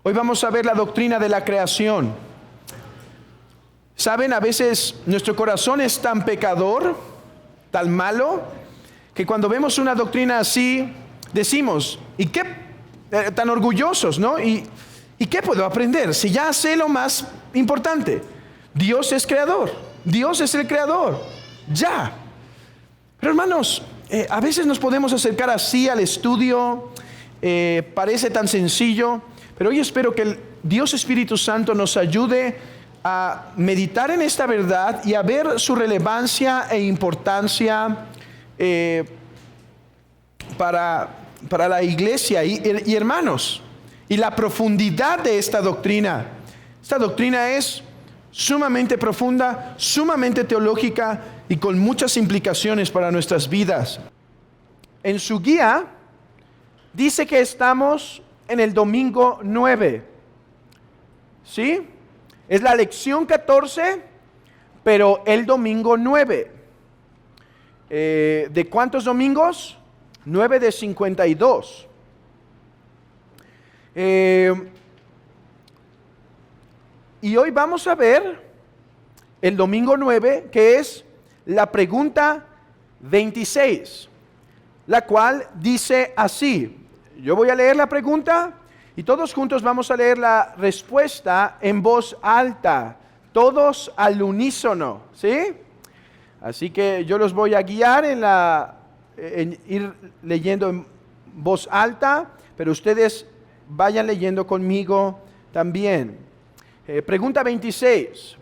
Hoy vamos a ver la doctrina de la creación. Saben, a veces nuestro corazón es tan pecador, tan malo, que cuando vemos una doctrina así, decimos, ¿y qué? Tan orgullosos, ¿no? ¿Y qué puedo aprender? Si ya sé lo más importante. Dios es creador. Dios es el creador. Ya. Pero hermanos, a veces nos podemos acercar así al estudio. Parece tan sencillo. Pero hoy espero que el Dios Espíritu Santo nos ayude a meditar en esta verdad y a ver su relevancia e importancia para la iglesia y hermanos, y la profundidad de esta doctrina. Esta doctrina es sumamente profunda, sumamente teológica y con muchas implicaciones para nuestras vidas. En su guía dice que estamos en el domingo 9. ¿Sí? Es la lección 14, pero el domingo 9. ¿De cuántos domingos? 9 de 52. Y hoy vamos a ver el domingo 9, que es la pregunta 26, la cual dice así. Yo voy a leer la pregunta y todos juntos vamos a leer la respuesta en voz alta, todos al unísono, ¿sí? Así que yo los voy a guiar en ir leyendo en voz alta, pero ustedes vayan leyendo conmigo también. Pregunta 26.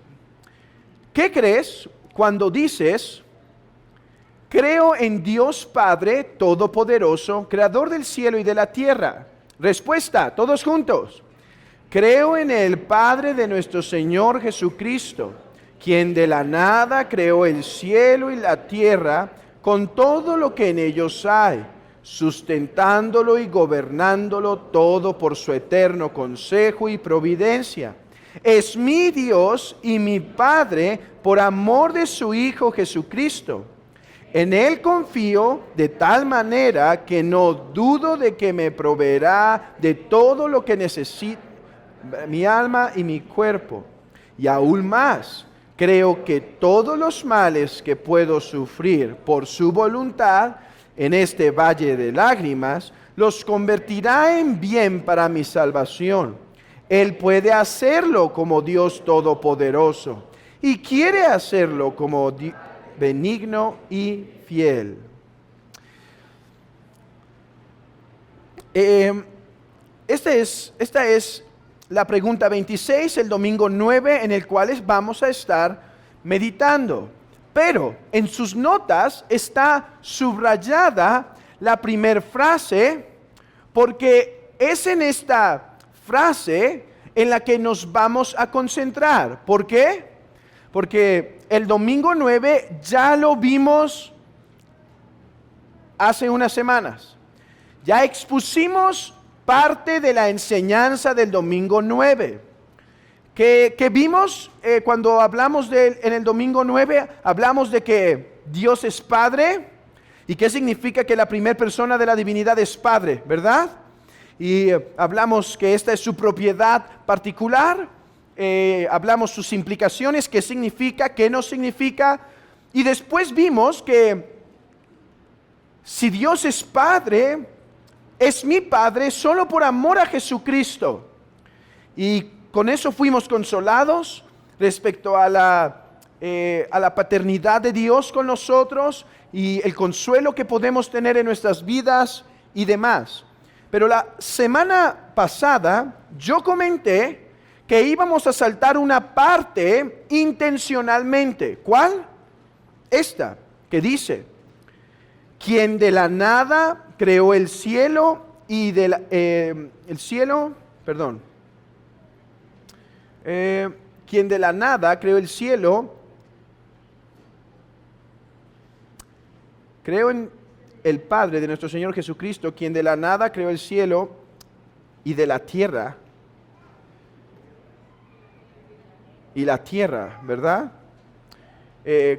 ¿Qué crees cuando dices: creo en Dios Padre Todopoderoso, Creador del cielo y de la tierra? Respuesta, todos juntos. Creo en el Padre de nuestro Señor Jesucristo, quien de la nada creó el cielo y la tierra con todo lo que en ellos hay, sustentándolo y gobernándolo todo por su eterno consejo y providencia. Es mi Dios y mi Padre por amor de su Hijo Jesucristo. En Él confío de tal manera que no dudo de que me proveerá de todo lo que necesito mi alma y mi cuerpo. Y aún más, creo que todos los males que puedo sufrir por su voluntad en este valle de lágrimas, los convertirá en bien para mi salvación. Él puede hacerlo como Dios Todopoderoso y quiere hacerlo como benigno y fiel. Esta es la pregunta 26, el domingo 9, en el cual vamos a estar meditando. Pero en sus notas está subrayada la primera frase, porque es en esta frase en la que nos vamos a concentrar. ¿Por qué? Porque el domingo 9 ya lo vimos hace unas semanas. Ya expusimos parte de la enseñanza del domingo 9. Que vimos cuando hablamos en el domingo 9, hablamos de que Dios es Padre. ¿Y qué significa que la primera persona de la divinidad es Padre, verdad? Y hablamos que esta es su propiedad particular. Hablamos sus implicaciones, qué significa, qué no significa. Y después vimos que si Dios es Padre, es mi Padre solo por amor a Jesucristo. Y con eso fuimos consolados respecto a la paternidad de Dios con nosotros y el consuelo que podemos tener en nuestras vidas y demás. Pero la semana pasada yo comenté que íbamos a saltar una parte intencionalmente. ¿Cuál? Esta, que dice: quien de la nada creó el cielo y quien de la nada creó el cielo, creo en el Padre de nuestro Señor Jesucristo, quien de la nada creó el cielo y de la tierra. Y la tierra, ¿verdad?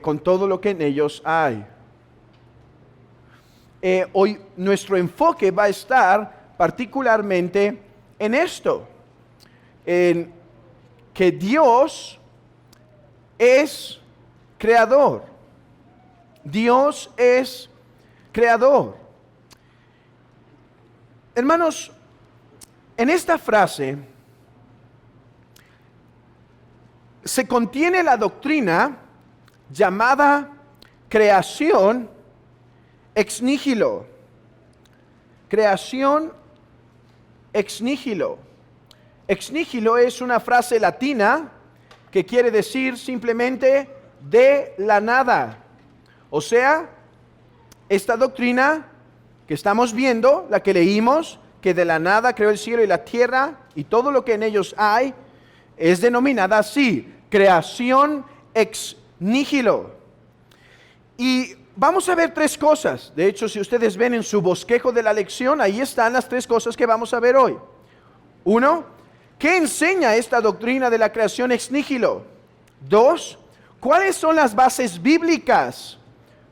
Con todo lo que en ellos hay. Hoy nuestro enfoque va a estar particularmente en esto. en que Dios es creador. Dios es creador. Hermanos, en esta frase se contiene la doctrina llamada creación ex nihilo. Creación ex nihilo. Ex nihilo es una frase latina que quiere decir simplemente de la nada. O sea, esta doctrina que estamos viendo, la que leímos, que de la nada creó el cielo y la tierra y todo lo que en ellos hay, es denominada así, creación ex nihilo. Y vamos a ver tres cosas. De hecho, si ustedes ven en su bosquejo de la lección, ahí están las tres cosas que vamos a ver hoy. Uno, ¿qué enseña esta doctrina de la creación ex nihilo? Dos, ¿cuáles son las bases bíblicas?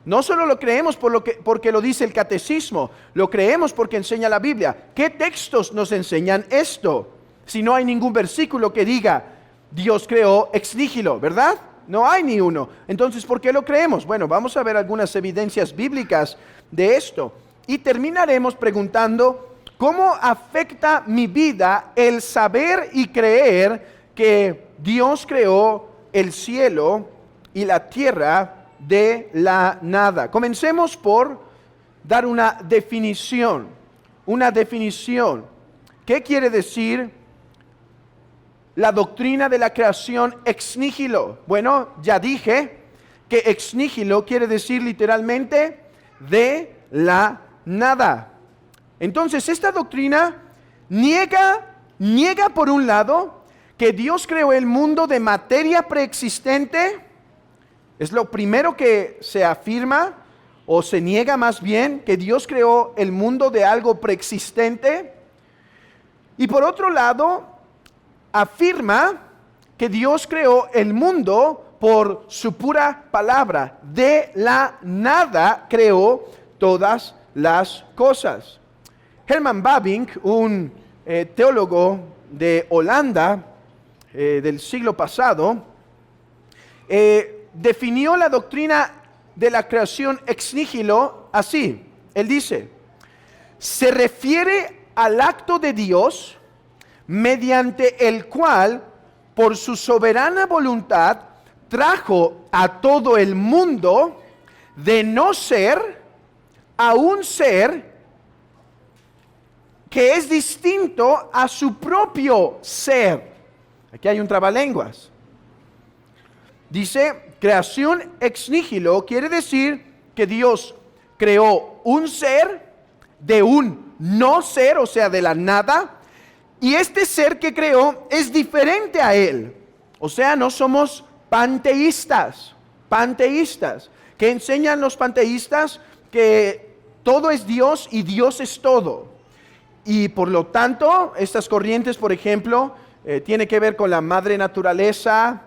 No solo lo creemos porque lo dice el catecismo, lo creemos porque enseña la Biblia. ¿Qué textos nos enseñan esto? Si no hay ningún versículo que diga, Dios creó ex nihilo, ¿verdad? No hay ni uno. Entonces, ¿por qué lo creemos? Bueno, vamos a ver algunas evidencias bíblicas de esto. Y terminaremos preguntando, ¿cómo afecta mi vida el saber y creer que Dios creó el cielo y la tierra de la nada? Comencemos por dar una definición. Una definición. ¿Qué quiere decir la doctrina de la creación ex nihilo? Bueno, ya dije que ex nihilo quiere decir literalmente de la nada. Entonces, esta doctrina niega por un lado que Dios creó el mundo de materia preexistente. Es lo primero que se afirma, o se niega más bien, que Dios creó el mundo de algo preexistente. Y por otro lado, afirma que Dios creó el mundo por su pura palabra. De la nada creó todas las cosas. Herman Bavinck, un teólogo de Holanda del siglo pasado, definió la doctrina de la creación ex nihilo así. Él dice, se refiere al acto de Dios mediante el cual, por su soberana voluntad, trajo a todo el mundo de no ser a un ser que es distinto a su propio ser. Aquí hay un trabalenguas. Dice, creación ex nihilo quiere decir que Dios creó un ser de un no ser, o sea, de la nada, y este ser que creó es diferente a él. O sea, no somos panteístas. Panteístas. ¿Qué enseñan los panteístas? Que todo es Dios y Dios es todo. Y por lo tanto, estas corrientes, por ejemplo, tiene que ver con la madre naturaleza,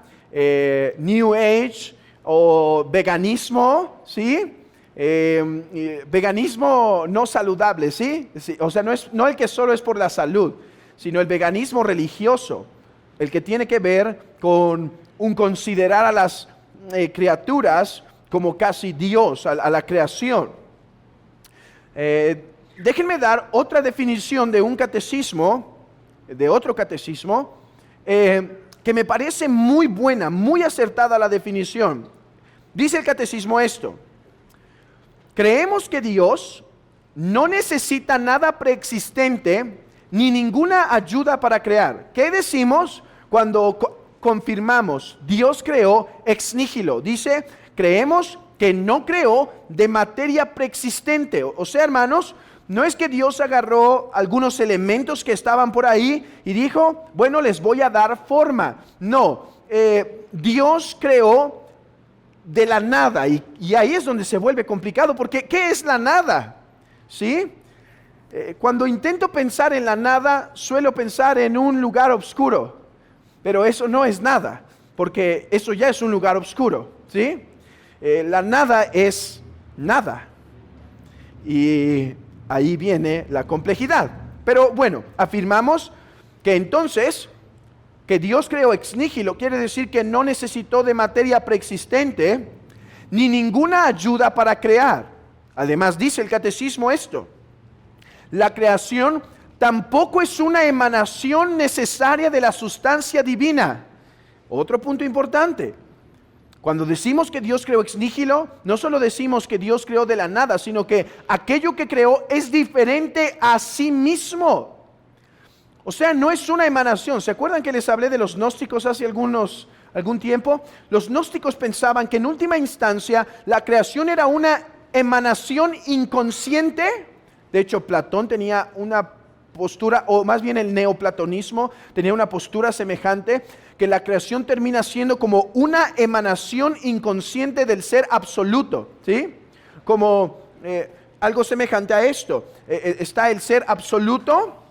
New Age o veganismo, ¿sí? Veganismo no saludable, ¿sí? O sea, no el que solo es por la salud, sino el veganismo religioso, el que tiene que ver con un considerar a las criaturas como casi Dios, a la creación. Déjenme dar otra definición de un catecismo, de otro catecismo, que me parece muy buena, muy acertada la definición. Dice el catecismo esto: creemos que Dios no necesita nada preexistente ni ninguna ayuda para crear. ¿Qué decimos cuando confirmamos Dios creó ex nihilo? Dice, creemos que no creó de materia preexistente. O sea, hermanos, no es que Dios agarró algunos elementos que estaban por ahí y dijo, bueno, les voy a dar forma. No, Dios creó de la nada y ahí es donde se vuelve complicado, porque ¿qué es la nada? ¿Sí? Cuando intento pensar en la nada, suelo pensar en un lugar oscuro, pero eso no es nada, porque eso ya es un lugar oscuro, ¿sí? La nada es nada. Y ahí viene la complejidad. Pero bueno, afirmamos que entonces que Dios creó ex nihilo, quiere decir que no necesitó de materia preexistente ni ninguna ayuda para crear. Además dice el catecismo esto: la creación tampoco es una emanación necesaria de la sustancia divina. Otro punto importante: cuando decimos que Dios creó ex nihilo, no solo decimos que Dios creó de la nada, sino que aquello que creó es diferente a sí mismo. O sea, no es una emanación. ¿Se acuerdan que les hablé de los gnósticos hace algún tiempo? Los gnósticos pensaban que en última instancia la creación era una emanación inconsciente. De hecho, Platón tenía una postura, o más bien el neoplatonismo tenía una postura semejante, que la creación termina siendo como una emanación inconsciente del ser absoluto, ¿sí? Como algo semejante a esto. Está el ser absoluto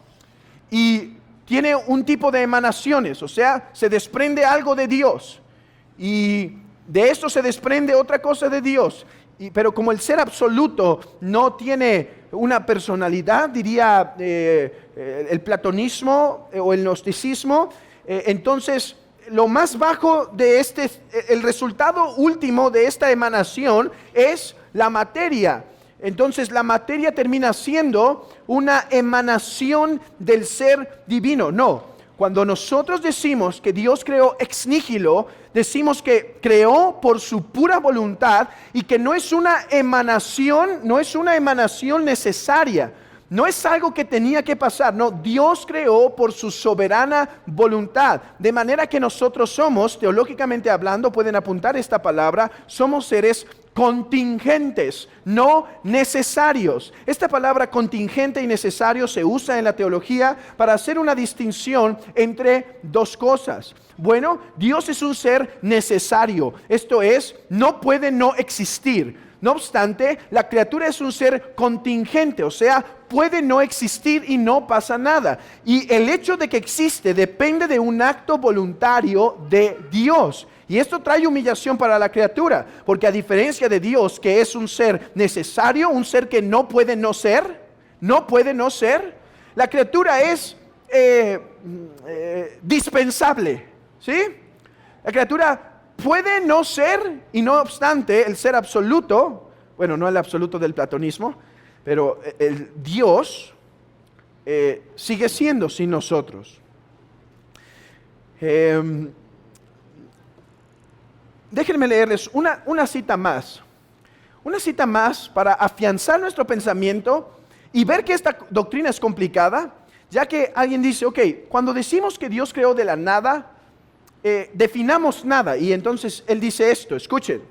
y tiene un tipo de emanaciones, o sea, se desprende algo de Dios y de esto se desprende otra cosa de Dios. Pero como el ser absoluto no tiene una personalidad, diría el platonismo o el gnosticismo, entonces lo más bajo de el resultado último de esta emanación es la materia. Entonces la materia termina siendo una emanación del ser divino. No, cuando nosotros decimos que Dios creó ex nihilo, decimos que creó por su pura voluntad y que no es una emanación necesaria. No es algo que tenía que pasar, no, Dios creó por su soberana voluntad, de manera que nosotros somos, teológicamente hablando, pueden apuntar esta palabra, somos seres contingentes, no necesarios. Esta palabra contingente y necesario se usa en la teología para hacer una distinción entre dos cosas. Bueno, Dios es un ser necesario, esto es, no puede no existir. No obstante, la criatura es un ser contingente, o sea, puede no existir y no pasa nada. Y el hecho de que existe depende de un acto voluntario de Dios. Y esto trae humillación para la criatura, porque a diferencia de Dios, que es un ser necesario, un ser que no puede no ser, la criatura es dispensable, ¿sí? La criatura puede no ser, y no obstante, el ser absoluto, bueno, no el absoluto del platonismo, pero el Dios sigue siendo sin nosotros. Déjenme leerles una cita más para afianzar nuestro pensamiento y ver que esta doctrina es complicada, ya que alguien dice, ok, cuando decimos que Dios creó de la nada, definamos nada, y entonces él dice esto, escuchen: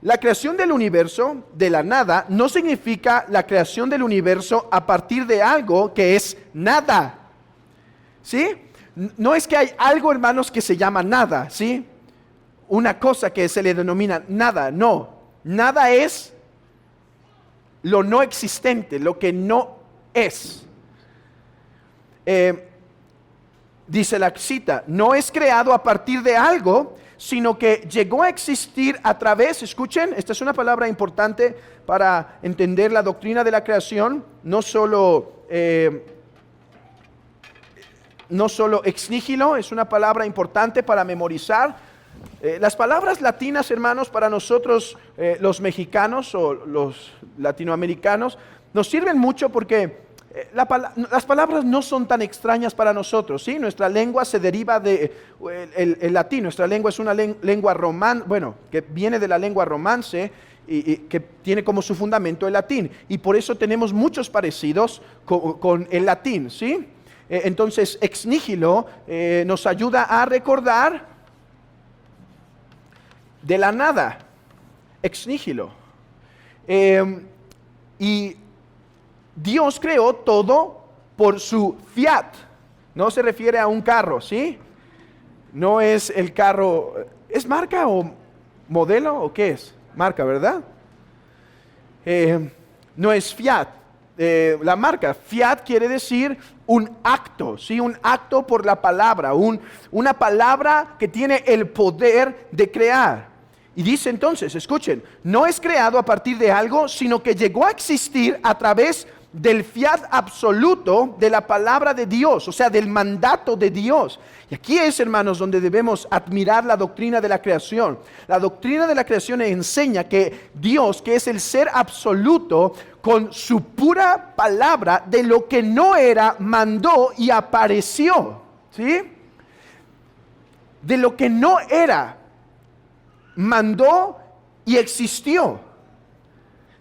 la creación del universo de la nada no significa la creación del universo a partir de algo que es nada, ¿sí? No es que hay algo, hermanos, que se llama nada, ¿sí? Una cosa que se le denomina nada, no. Nada es lo no existente, lo que no es. Dice la cita, no es creado a partir de algo, sino que llegó a existir a través, escuchen, esta es una palabra importante para entender la doctrina de la creación, no solo ex nihilo, es una palabra importante para memorizar. Las palabras latinas, hermanos, para nosotros los mexicanos o los latinoamericanos, nos sirven mucho porque las palabras no son tan extrañas para nosotros, ¿sí? Nuestra lengua se deriva del latín, nuestra lengua es una lengua que viene de la lengua romance y que tiene como su fundamento el latín, y por eso tenemos muchos parecidos con el latín, ¿sí? Entonces, ex nihilo nos ayuda a recordar de la nada, ex nihilo. Y Dios creó todo por su fiat. No se refiere a un carro, ¿sí? No es el carro, ¿es marca o modelo o qué es? Marca, ¿verdad? No es fiat. La marca, fiat quiere decir un acto, ¿sí? Un acto por la palabra, una palabra que tiene el poder de crear. Y dice entonces, escuchen, no es creado a partir de algo, sino que llegó a existir a través del fiat absoluto de la palabra de Dios, o sea, del mandato de Dios. Y aquí es, hermanos, donde debemos admirar la doctrina de la creación. La doctrina de la creación enseña que Dios, que es el ser absoluto, con su pura palabra, de lo que no era, mandó y apareció. ¿Sí? De lo que no era, mandó y existió.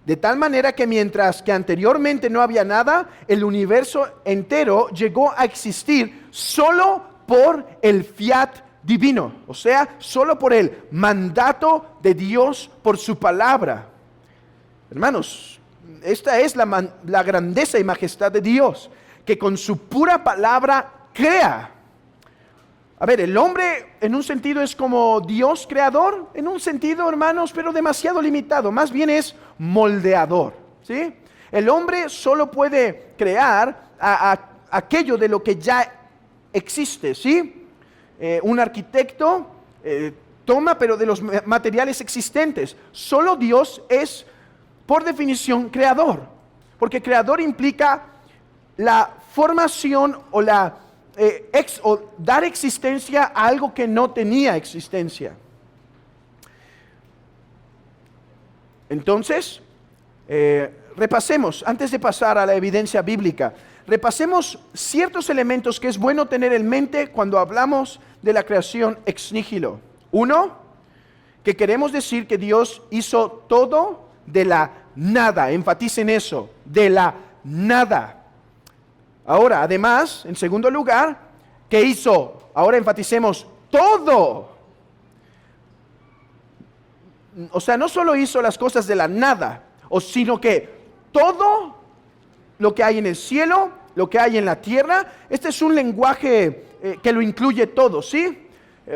De tal manera que mientras que anteriormente no había nada, el universo entero llegó a existir solo por el fiat divino, o sea, solo por el mandato de Dios por su palabra. Hermanos, esta es la grandeza y majestad de Dios, que con su pura palabra crea. A ver, el hombre en un sentido es como Dios creador, en un sentido, hermanos, pero demasiado limitado, más bien es moldeador, ¿sí? El hombre solo puede crear aquello de lo que ya existe, ¿sí? Un arquitecto toma, pero de los materiales existentes. Solo Dios es, por definición, creador, porque creador implica la formación o o dar existencia a algo que no tenía existencia. Entonces, repasemos, antes de pasar a la evidencia bíblica, repasemos ciertos elementos que es bueno tener en mente cuando hablamos de la creación ex nihilo. Uno, que queremos decir que Dios hizo todo de la nada, enfaticen eso, de la nada. Ahora, además, en segundo lugar, ¿qué hizo? Ahora enfaticemos todo. O sea, no solo hizo las cosas de la nada, sino que todo lo que hay en el cielo, lo que hay en la tierra, este es un lenguaje que lo incluye todo, ¿sí?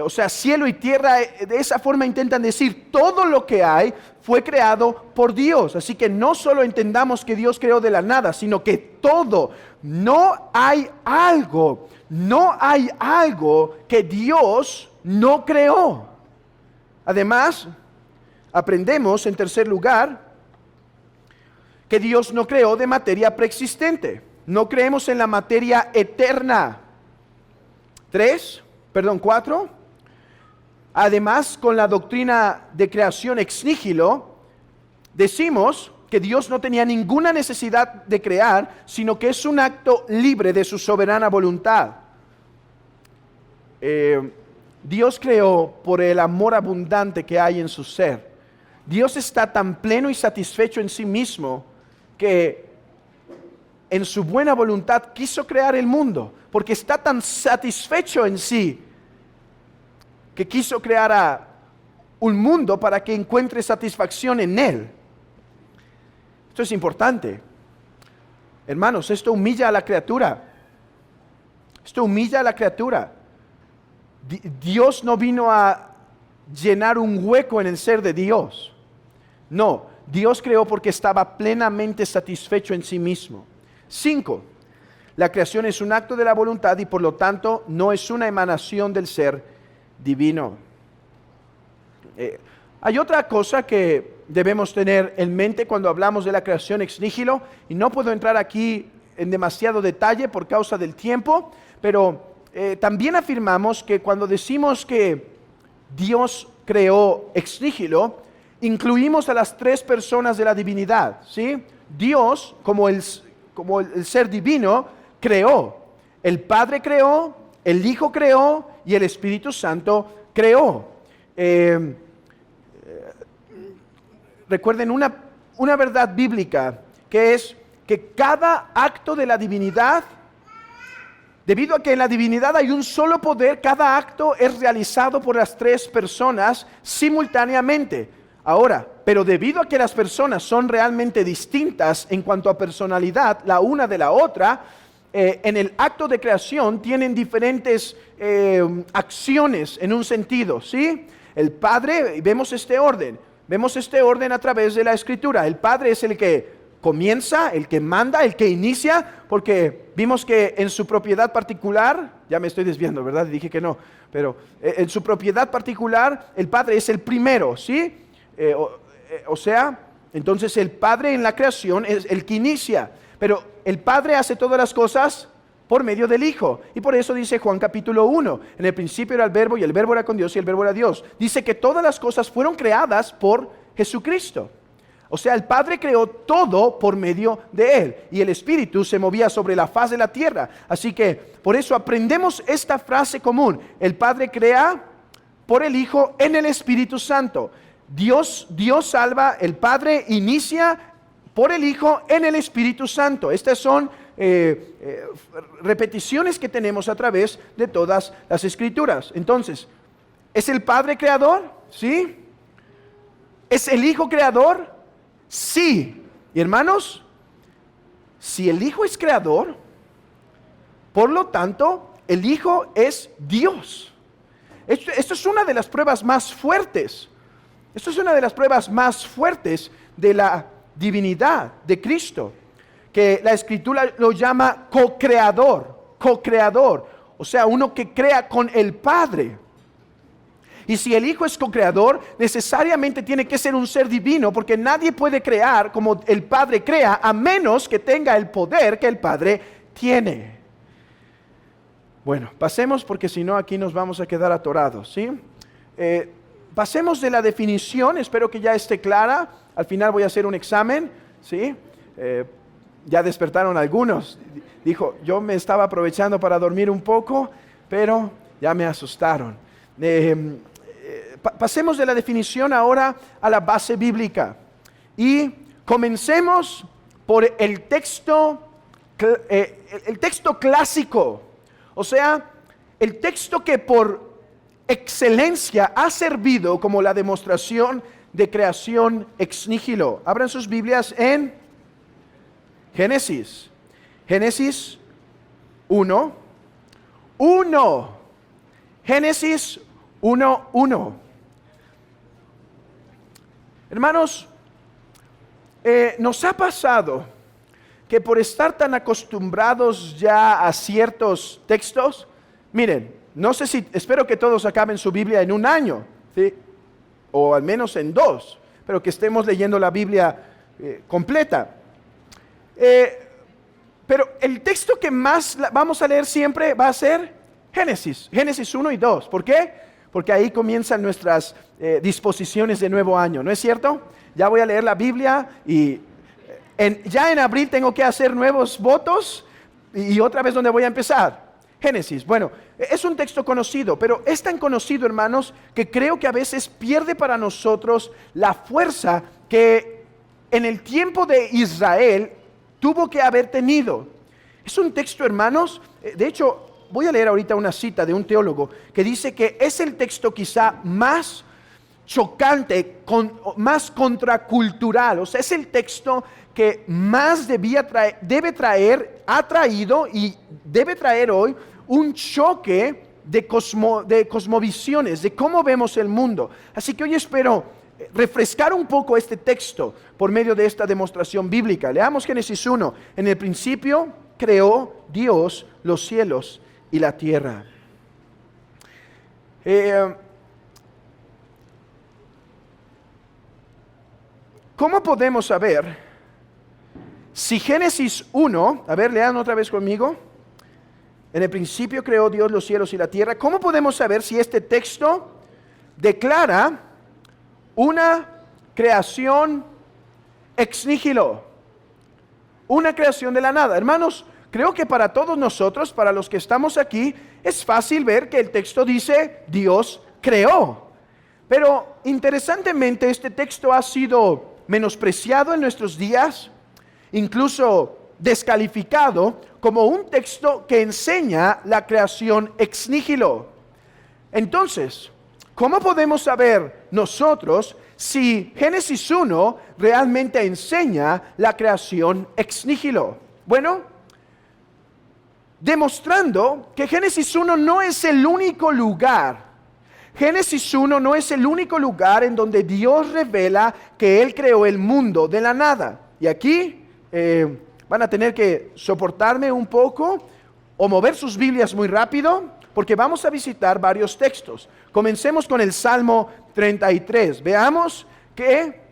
O sea, cielo y tierra, de esa forma intentan decir, todo lo que hay fue creado por Dios. Así que no solo entendamos que Dios creó de la nada, sino que todo, no hay algo que Dios no creó. Además, aprendemos en tercer lugar que Dios no creó de materia preexistente. No creemos en la materia eterna. 4. Además, con la doctrina de creación ex nihilo, decimos que Dios no tenía ninguna necesidad de crear, sino que es un acto libre de su soberana voluntad. Dios creó por el amor abundante que hay en su ser. Dios está tan pleno y satisfecho en sí mismo que en su buena voluntad quiso crear el mundo, porque está tan satisfecho en sí que quiso crear a un mundo para que encuentre satisfacción en él. Esto es importante. Hermanos, esto humilla a la criatura. Esto humilla a la criatura. Dios no vino a llenar un hueco en el ser de Dios. No, Dios creó porque estaba plenamente satisfecho en sí mismo. 5. La creación es un acto de la voluntad y por lo tanto no es una emanación del ser divino. Hay otra cosa que debemos tener en mente cuando hablamos de la creación ex nihilo, y no puedo entrar aquí en demasiado detalle por causa del tiempo, pero también afirmamos que cuando decimos que Dios creó ex nihilo, incluimos a las 3 personas de la divinidad, ¿sí? Dios, como el ser divino, creó. El Padre creó, el Hijo creó y el Espíritu Santo creó. Recuerden una verdad bíblica, que es que cada acto de la divinidad, debido a que en la divinidad hay un solo poder, cada acto es realizado por las 3 personas simultáneamente. Ahora, pero debido a que las personas son realmente distintas en cuanto a personalidad, la una de la otra, en el acto de creación tienen diferentes acciones en un sentido, ¿sí? El Padre, vemos este orden a través de la Escritura. El Padre es el que comienza, el que manda, el que inicia, porque vimos que en su propiedad particular, ya me estoy desviando, ¿verdad? Dije que no, pero en su propiedad particular, el Padre es el primero, ¿sí? O sea, entonces el Padre en la creación es el que inicia. Pero el Padre hace todas las cosas por medio del Hijo. Y por eso dice Juan capítulo 1, en el principio era el Verbo y el Verbo era con Dios y el Verbo era Dios. Dice que todas las cosas fueron creadas por Jesucristo. O sea, el Padre creó todo por medio de Él y el Espíritu se movía sobre la faz de la tierra. Así que por eso aprendemos esta frase común. El Padre crea por el Hijo en el Espíritu Santo. Dios salva, el Padre inicia por el Hijo en el Espíritu Santo. Estas son repeticiones que tenemos a través de todas las Escrituras. Entonces, ¿es el Padre creador? Sí. ¿Es el Hijo creador? Sí. Y hermanos, si el Hijo es creador, por lo tanto, el Hijo es Dios. Esto es una de las pruebas más fuertes. Esto es una de las pruebas más fuertes de la divinidad de Cristo, que la Escritura lo llama co-creador, o sea, uno que crea con el Padre. Y si el Hijo es co-creador, necesariamente tiene que ser un ser divino, porque nadie puede crear como el Padre crea, a menos que tenga el poder que el Padre tiene. Bueno, pasemos, porque si no aquí nos vamos a quedar atorados, ¿sí? Pasemos de la definición, espero que ya esté clara. Al final voy a hacer un examen, ¿sí? Ya despertaron algunos. Dijo, yo me estaba aprovechando para dormir un poco, pero ya me asustaron. Pasemos de la definición ahora a la base bíblica. Y comencemos por el texto clásico. O sea, el texto que por excelencia ha servido como la demostración de creación ex nihilo. Abran sus Biblias en Génesis 1. Génesis 1:1. Hermanos, nos ha pasado que por estar tan acostumbrados ya a ciertos textos, miren, no sé si, espero que todos acaben su Biblia en un año, ¿sí? O al menos en 2, pero que estemos leyendo la Biblia completa. Pero el texto que más vamos a leer siempre va a ser Génesis 1 y 2. ¿Por qué? Porque ahí comienzan nuestras disposiciones de nuevo año, ¿no es cierto? Ya voy a leer la Biblia y ya en abril tengo que hacer nuevos votos y otra vez donde voy a empezar. Génesis, bueno, es un texto conocido, pero es tan conocido, hermanos, que creo que a veces pierde para nosotros la fuerza que en el tiempo de Israel tuvo que haber tenido. Es un texto, hermanos, de hecho, voy a leer ahorita una cita de un teólogo que dice que es el texto quizá más chocante, más contracultural, o sea, es el texto que más ha traído y debe traer hoy un choque de cosmovisiones, de cómo vemos el mundo. Así que hoy espero refrescar un poco este texto por medio de esta demostración bíblica. Leamos Génesis 1. En el principio creó Dios los cielos y la tierra. ¿Cómo podemos saber si Génesis 1, a ver, lean otra vez conmigo. En el principio creó Dios los cielos y la tierra. ¿Cómo podemos saber si este texto declara una creación ex nihilo? Una creación de la nada. Hermanos, creo que para todos nosotros, para los que estamos aquí, es fácil ver que el texto dice Dios creó. Pero interesantemente este texto ha sido menospreciado en nuestros días, incluso descalificado como un texto que enseña la creación ex nihilo. Entonces, ¿cómo podemos saber nosotros si Génesis 1 realmente enseña la creación ex nihilo? Bueno, demostrando que Génesis 1 no es el único lugar. Génesis 1 no es el único lugar en donde Dios revela que Él creó el mundo de la nada. Y aquí van a tener que soportarme un poco o mover sus Biblias muy rápido, porque vamos a visitar varios textos. Comencemos con el Salmo 33. Veamos que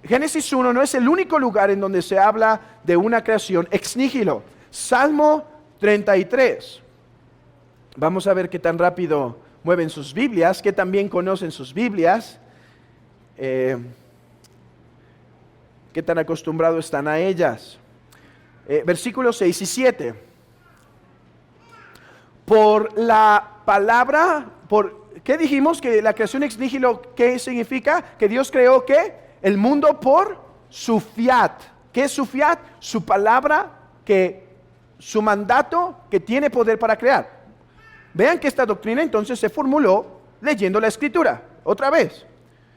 Génesis 1 no es el único lugar en donde se habla de una creación ex nihilo. Salmo 33. Vamos a ver qué tan rápido mueven sus Biblias, que también conocen sus Biblias, qué tan acostumbrados están a ellas. Versículos 6 y 7. Por la palabra, ¿qué dijimos? Que la creación ex nihilo, ¿qué significa? Que Dios creó, ¿qué? El mundo por su fiat. ¿Qué es su fiat? Su palabra, su mandato que tiene poder para crear. Vean que esta doctrina entonces se formuló leyendo la Escritura. Otra vez,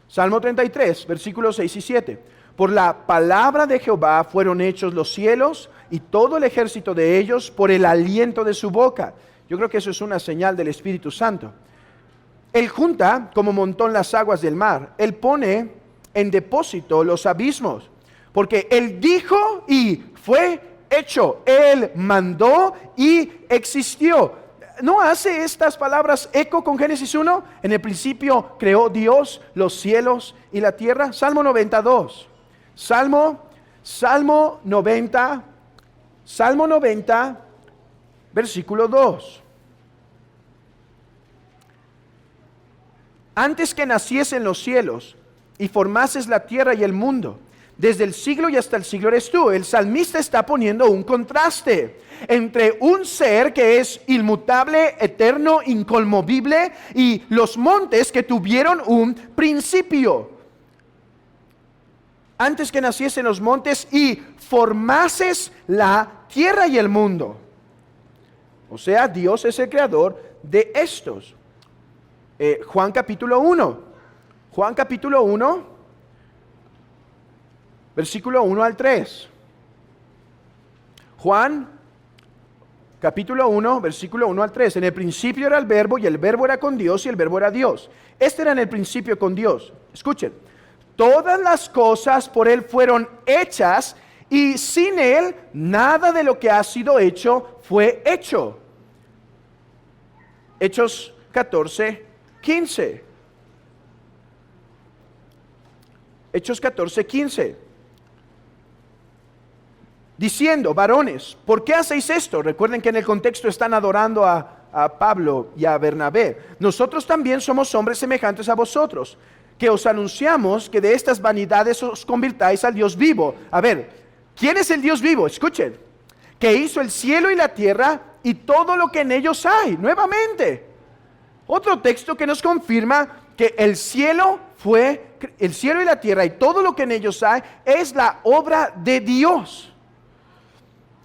Salmo 33, versículos 6 y 7. Por la palabra de Jehová fueron hechos los cielos y todo el ejército de ellos por el aliento de su boca. Yo creo que eso es una señal del Espíritu Santo. Él junta como montón las aguas del mar. Él pone en depósito los abismos. Porque Él dijo y fue hecho. Él mandó y existió. ¿No hace estas palabras eco con Génesis 1? En el principio creó Dios los cielos y la tierra. Salmo 92. Salmo 90, versículo 2. Antes que naciesen los cielos y formases la tierra y el mundo, desde el siglo y hasta el siglo eres tú. El salmista está poniendo un contraste entre un ser que es inmutable, eterno, inconmovible, y los montes que tuvieron un principio. Antes que naciesen los montes y formases la tierra y el mundo. O sea, Dios es el creador de estos. Juan capítulo 1. Juan capítulo 1. Versículo 1 al 3. Juan, capítulo 1, versículo 1 al 3. En el principio era el verbo, y el verbo era con Dios, y el verbo era Dios. Este era en el principio con Dios. Escuchen. Todas las cosas por Él fueron hechas, y sin Él nada de lo que ha sido hecho fue hecho. Hechos 14, 15. Hechos 14, 15. Diciendo, varones, ¿por qué hacéis esto? Recuerden que en el contexto están adorando a Pablo y a Bernabé. Nosotros también somos hombres semejantes a vosotros, que os anunciamos que de estas vanidades os convirtáis al Dios vivo. A ver, ¿quién es el Dios vivo? Escuchen, que hizo el cielo y la tierra y todo lo que en ellos hay. Nuevamente, otro texto que nos confirma que el cielo y la tierra y todo lo que en ellos hay es la obra de Dios.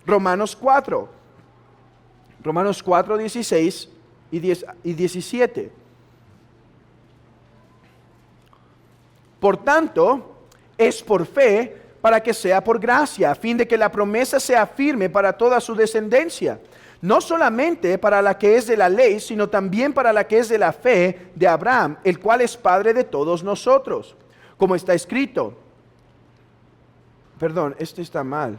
Romanos 4, 16 y 17. Por tanto, es por fe para que sea por gracia, a fin de que la promesa sea firme para toda su descendencia, no solamente para la que es de la ley, sino también para la que es de la fe de Abraham, el cual es padre de todos nosotros. Como está escrito, perdón, este está mal.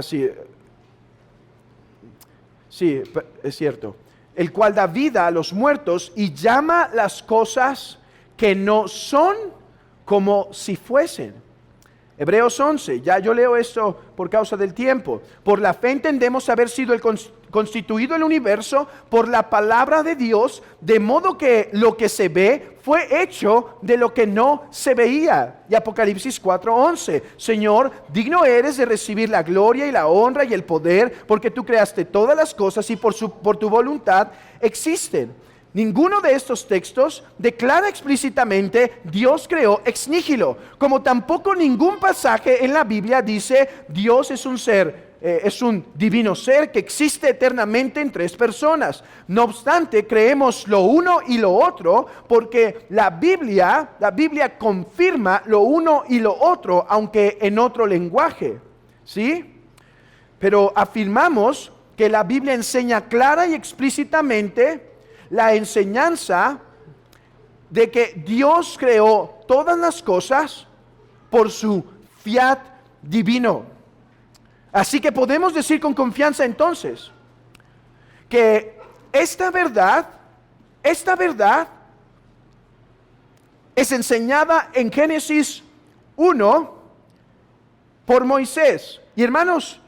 Sí, es cierto. El cual da vida a los muertos y llama las cosas que no son como si fuesen. Hebreos 11, ya yo leo esto por causa del tiempo. Por la fe entendemos haber sido constituido el universo por la palabra de Dios, de modo que lo que se ve fue hecho de lo que no se veía. Y Apocalipsis 4:11, Señor, digno eres de recibir la gloria y la honra y el poder, porque tú creaste todas las cosas y por tu voluntad existen. Ninguno de estos textos declara explícitamente Dios creó ex nihilo, como tampoco ningún pasaje en la Biblia dice Dios es un ser, es un divino ser que existe eternamente en tres personas. No obstante, creemos lo uno y lo otro porque la Biblia confirma lo uno y lo otro, aunque en otro lenguaje, ¿sí? Pero afirmamos que la Biblia enseña clara y explícitamente la enseñanza de que Dios creó todas las cosas por su fiat divino. Así que podemos decir con confianza entonces que esta verdad esta verdad es enseñada en Génesis 1 por Moisés. Y hermanos,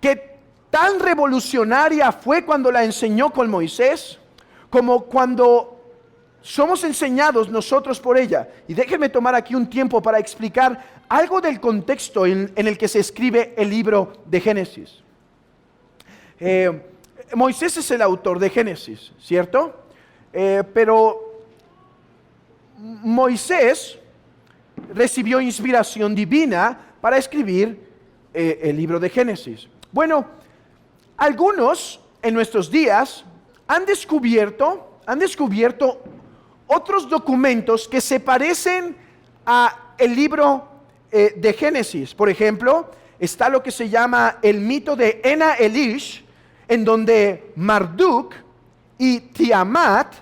qué tan revolucionaria fue cuando la enseñó con Moisés, como cuando somos enseñados nosotros por ella. Y déjenme tomar aquí un tiempo para explicar algo del contexto en el que se escribe el libro de Génesis. Moisés es el autor de Génesis, ¿cierto? Pero Moisés recibió inspiración divina para escribir el libro de Génesis. Bueno, algunos en nuestros días han descubierto otros documentos que se parecen a el libro de Génesis. Por ejemplo, está lo que se llama el mito de Ena Elish, en donde Marduk y Tiamat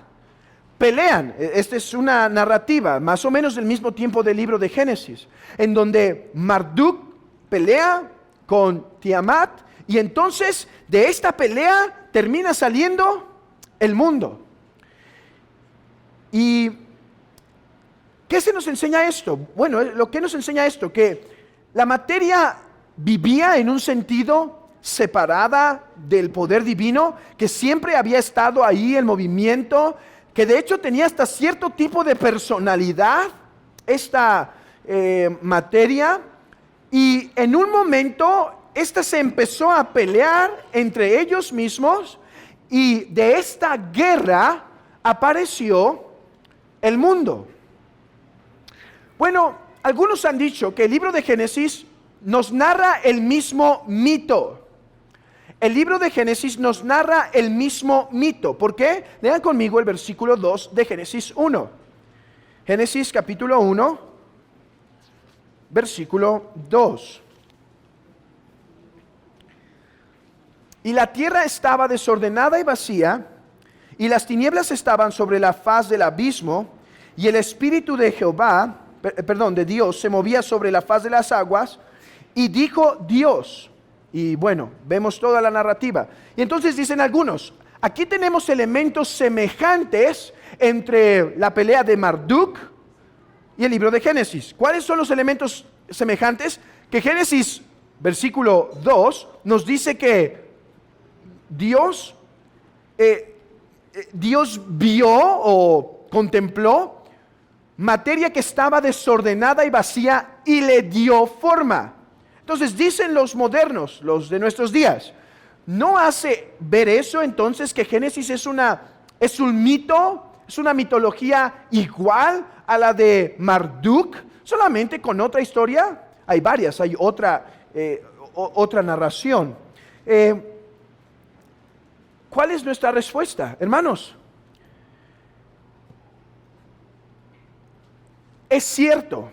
pelean. Esta es una narrativa, más o menos del mismo tiempo del libro de Génesis, en donde Marduk pelea con Tiamat, y entonces de esta pelea termina saliendo el mundo. ¿Y qué se nos enseña esto? Bueno, lo que nos enseña esto, que la materia vivía en un sentido separada del poder divino, que siempre había estado ahí en movimiento, que de hecho tenía hasta cierto tipo de personalidad, esta materia, y en un momento esta se empezó a pelear entre ellos mismos, y de esta guerra apareció el mundo. Bueno, algunos han dicho que el libro de Génesis nos narra el mismo mito. El libro de Génesis nos narra el mismo mito. ¿Por qué? Lean conmigo el versículo 2 de Génesis 1. Génesis capítulo 1, versículo 2. Y la tierra estaba desordenada y vacía, y las tinieblas estaban sobre la faz del abismo, y el Espíritu de de Dios, se movía sobre la faz de las aguas, y dijo Dios. Y bueno, vemos toda la narrativa. Y entonces dicen algunos, aquí tenemos elementos semejantes entre la pelea de Marduk y el libro de Génesis. ¿Cuáles son los elementos semejantes? Que Génesis, versículo 2, nos dice que Dios vio o contempló materia que estaba desordenada y vacía y le dio forma. Entonces dicen los modernos, los de nuestros días, ¿no hace ver eso entonces que Génesis es un mito, es una mitología igual a la de Marduk, solamente con otra historia? Hay varias, hay otra narración. ¿Cuál es nuestra respuesta, hermanos? Es cierto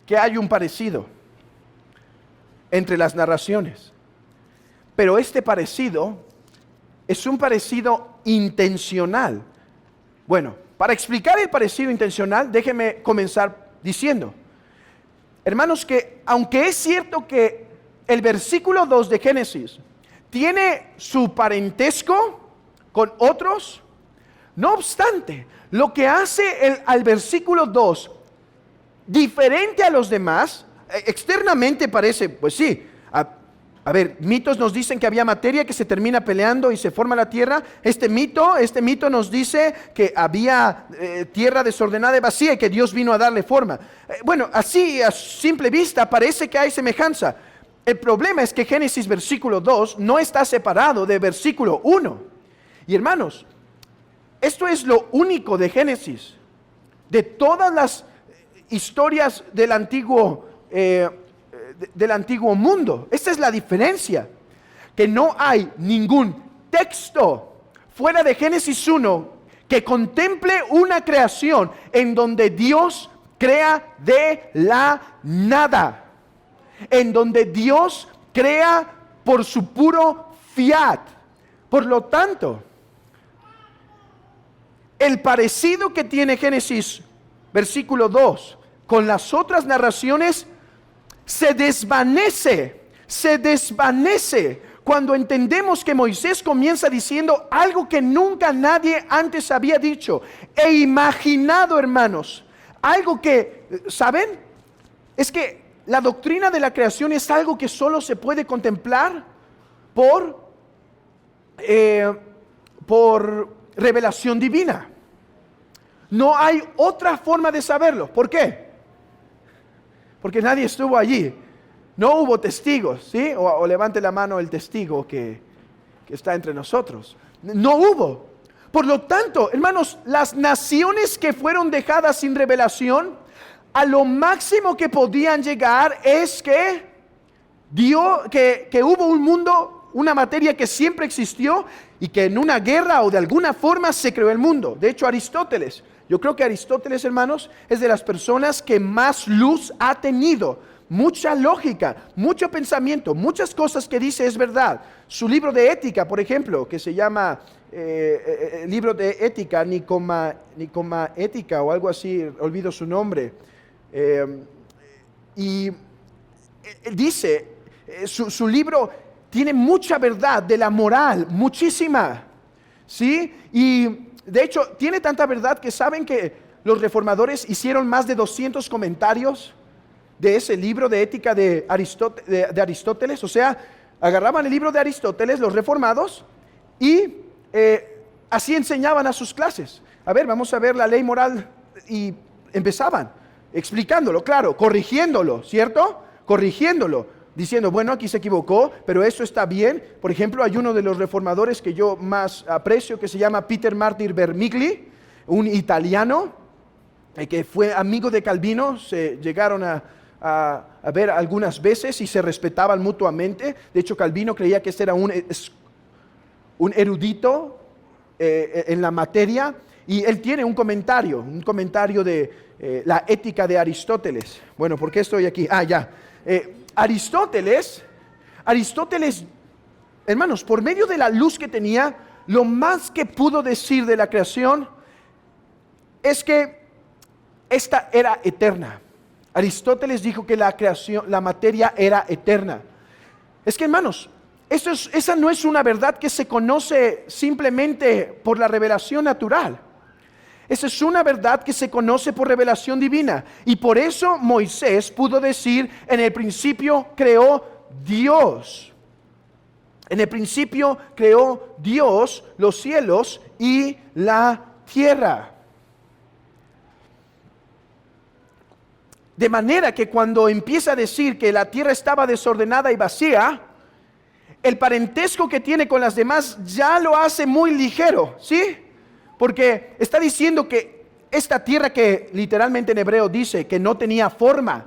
que hay un parecido entre las narraciones, pero este parecido es un parecido intencional. Bueno, para explicar el parecido intencional, déjenme comenzar diciendo, hermanos, que aunque es cierto que el versículo 2 de Génesis tiene su parentesco con otros, no obstante, lo que hace al versículo 2 diferente a los demás, externamente parece, pues sí, a ver, mitos nos dicen que había materia que se termina peleando y se forma la tierra. Este mito nos dice que había tierra desordenada y vacía y que Dios vino a darle forma. Bueno, así a simple vista parece que hay semejanza. El problema es que Génesis versículo 2 no está separado de versículo 1. Y hermanos, esto es lo único de Génesis. De todas las historias del antiguo mundo, esta es la diferencia, que no hay ningún texto fuera de Génesis 1 que contemple una creación en donde Dios crea de la nada, en donde Dios crea por su puro fiat. Por lo tanto, el parecido que tiene Génesis versículo 2 con las otras narraciones se desvanece cuando entendemos que Moisés comienza diciendo algo que nunca nadie antes había dicho e imaginado, hermanos. Algo que, ¿saben? Es que la doctrina de la creación es algo que solo se puede contemplar por revelación divina. No hay otra forma de saberlo. ¿Por qué? Porque nadie estuvo allí. No hubo testigos, ¿sí? O levante la mano el testigo que está entre nosotros. No hubo. Por lo tanto, hermanos, las naciones que fueron dejadas sin revelación, a lo máximo que podían llegar es que hubo un mundo, una materia que siempre existió y que en una guerra o de alguna forma se creó el mundo. De hecho, Aristóteles, yo creo que Aristóteles, hermanos, es de las personas que más luz ha tenido. Mucha lógica, mucho pensamiento, muchas cosas que dice es verdad. Su libro de ética, por ejemplo, que se llama libro de ética, Nicoma Ética o algo así, olvido su nombre. Y él dice, su libro tiene mucha verdad de la moral, muchísima, ¿sí? Y de hecho tiene tanta verdad que saben que los reformadores hicieron más de 200 comentarios de ese libro de ética de Aristóteles. O sea, agarraban el libro de Aristóteles, los reformados, y así enseñaban a sus clases. A ver, vamos a ver la ley moral, y empezaban explicándolo, claro, corrigiéndolo, ¿cierto? Corrigiéndolo, diciendo, bueno, aquí se equivocó, pero eso está bien. Por ejemplo, hay uno de los reformadores que yo más aprecio, que se llama Peter Martyr Vermigli, un italiano, que fue amigo de Calvino. Se llegaron a ver algunas veces y se respetaban mutuamente. De hecho, Calvino creía que este era un erudito en la materia, y él tiene un comentario de la ética de Aristóteles. Bueno, ¿por qué estoy aquí? Aristóteles, hermanos, por medio de la luz que tenía, lo más que pudo decir de la creación es que esta era eterna. Aristóteles dijo que la creación, la materia era eterna. Es que, hermanos, esa no es una verdad que se conoce simplemente por la revelación natural. Esa es una verdad que se conoce por revelación divina. Y por eso Moisés pudo decir, en el principio creó Dios. En el principio creó Dios los cielos y la tierra. De manera que cuando empieza a decir que la tierra estaba desordenada y vacía, el parentesco que tiene con las demás ya lo hace muy ligero, ¿sí? Porque está diciendo que esta tierra, que literalmente en hebreo dice que no tenía forma.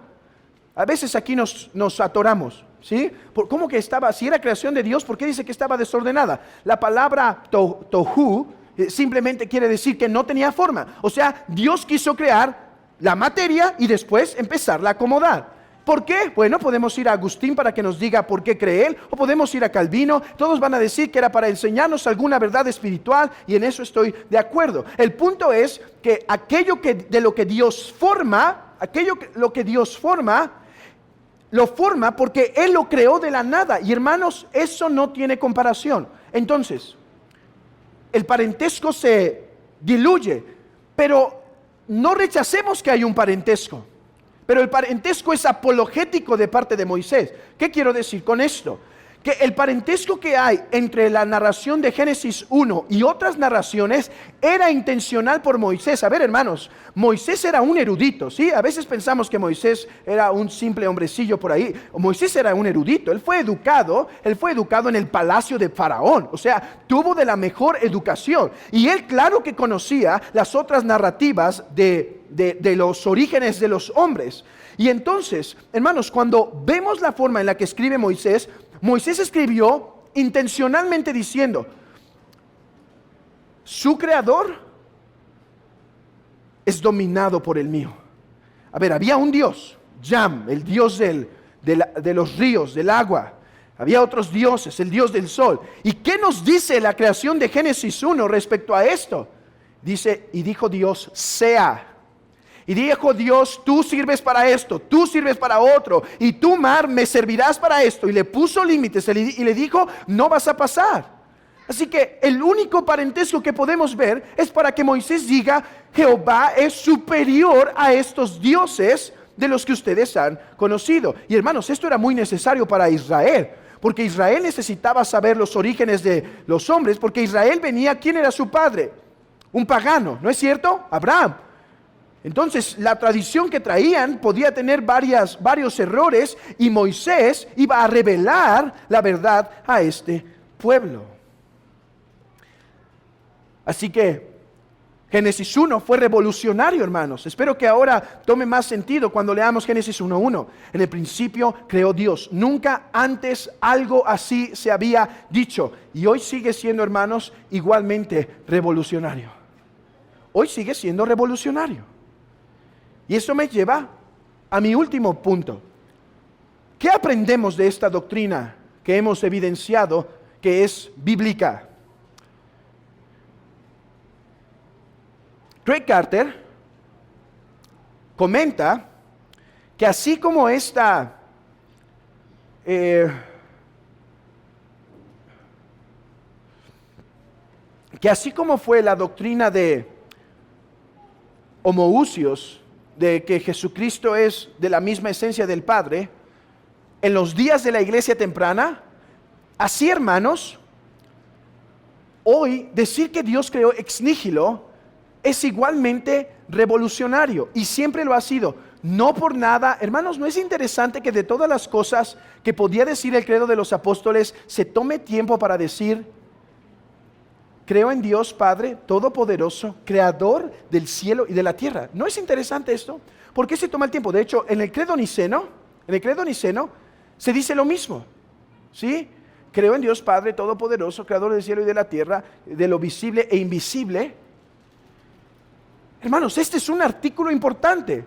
A veces aquí nos atoramos, ¿sí? ¿Cómo que estaba? Si era creación de Dios, ¿por qué dice que estaba desordenada? La palabra tohu simplemente quiere decir que no tenía forma. O sea, Dios quiso crear la materia y después empezarla a acomodar. ¿Por qué? Bueno, podemos ir a Agustín para que nos diga por qué cree él, o podemos ir a Calvino. Todos van a decir que era para enseñarnos alguna verdad espiritual, y en eso estoy de acuerdo. El punto es que aquello de lo que Dios forma, lo forma porque Él lo creó de la nada. Y hermanos, eso no tiene comparación. Entonces, el parentesco se diluye, pero no rechacemos que hay un parentesco, pero el parentesco es apologético de parte de Moisés. ¿Qué quiero decir con esto? Que el parentesco que hay entre la narración de Génesis 1 y otras narraciones era intencional por Moisés. A ver, hermanos, Moisés era un erudito, ¿sí? A veces pensamos que Moisés era un simple hombrecillo por ahí. Moisés era un erudito, él fue educado en el palacio de Faraón. O sea, tuvo de la mejor educación. Y él, claro que conocía las otras narrativas de los orígenes de los hombres. Y entonces, hermanos, cuando vemos la forma en la que escribe Moisés escribió intencionalmente diciendo, su creador es dominado por el mío. A ver, había un Dios, Yam, el Dios de los ríos, del agua. Había otros dioses, el Dios del sol. ¿Y qué nos dice la creación de Génesis 1 respecto a esto? Dice, y dijo Dios, sea. Y dijo Dios, tú sirves para esto, tú sirves para otro, y tú, mar, me servirás para esto. Y le puso límites y le dijo, no vas a pasar. Así que el único parentesco que podemos ver es para que Moisés diga, Jehová es superior a estos dioses de los que ustedes han conocido. Y hermanos, esto era muy necesario para Israel, porque Israel necesitaba saber los orígenes de los hombres, porque Israel venía, ¿quién era su padre? Un pagano, ¿no es cierto? Abraham. Entonces, la tradición que traían podía tener varios errores, y Moisés iba a revelar la verdad a este pueblo. Así que Génesis 1 fue revolucionario, hermanos. Espero que ahora tome más sentido cuando leamos Génesis 1:1. En el principio creó Dios. Nunca antes algo así se había dicho. Y hoy sigue siendo, hermanos, igualmente revolucionario. Hoy sigue siendo revolucionario. Y eso me lleva a mi último punto. ¿Qué aprendemos de esta doctrina que hemos evidenciado que es bíblica? Craig Carter comenta que así como así como fue la doctrina de homoousios, de que Jesucristo es de la misma esencia del Padre, en los días de la iglesia temprana, así, hermanos, hoy decir que Dios creó ex nihilo es igualmente revolucionario, y siempre lo ha sido. No por nada, hermanos, ¿no es interesante que de todas las cosas que podía decir el credo de los apóstoles, se tome tiempo para decir, creo en Dios Padre Todopoderoso, Creador del cielo y de la tierra? ¿No es interesante esto? ¿Por qué se toma el tiempo? De hecho, en el credo niceno se dice lo mismo, ¿sí? Creo en Dios Padre Todopoderoso, Creador del cielo y de la tierra, de lo visible e invisible. Hermanos, este es un artículo importante.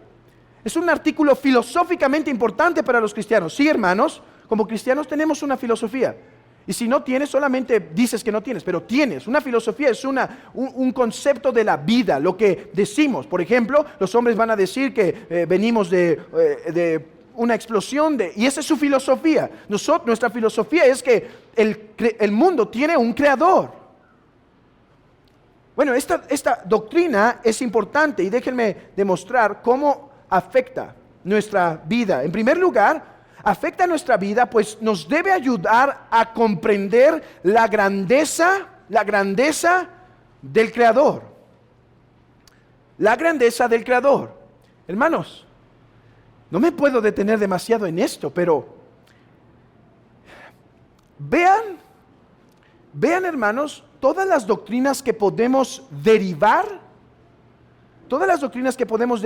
Es un artículo filosóficamente importante para los cristianos. Sí, hermanos, como cristianos tenemos una filosofía. Y si no tienes, solamente dices que no tienes, pero tienes. Una filosofía es un concepto de la vida, lo que decimos. Por ejemplo, los hombres van a decir que venimos de una explosión, y esa es su filosofía. Nuestra filosofía es que el mundo tiene un creador. Bueno, esta doctrina es importante, y déjenme demostrar cómo afecta nuestra vida. En primer lugar, afecta nuestra vida, pues nos debe ayudar a comprender la grandeza del Creador. La grandeza del Creador. Hermanos, no me puedo detener demasiado en esto, pero vean, hermanos, todas las doctrinas que podemos derivar, todas las doctrinas que podemos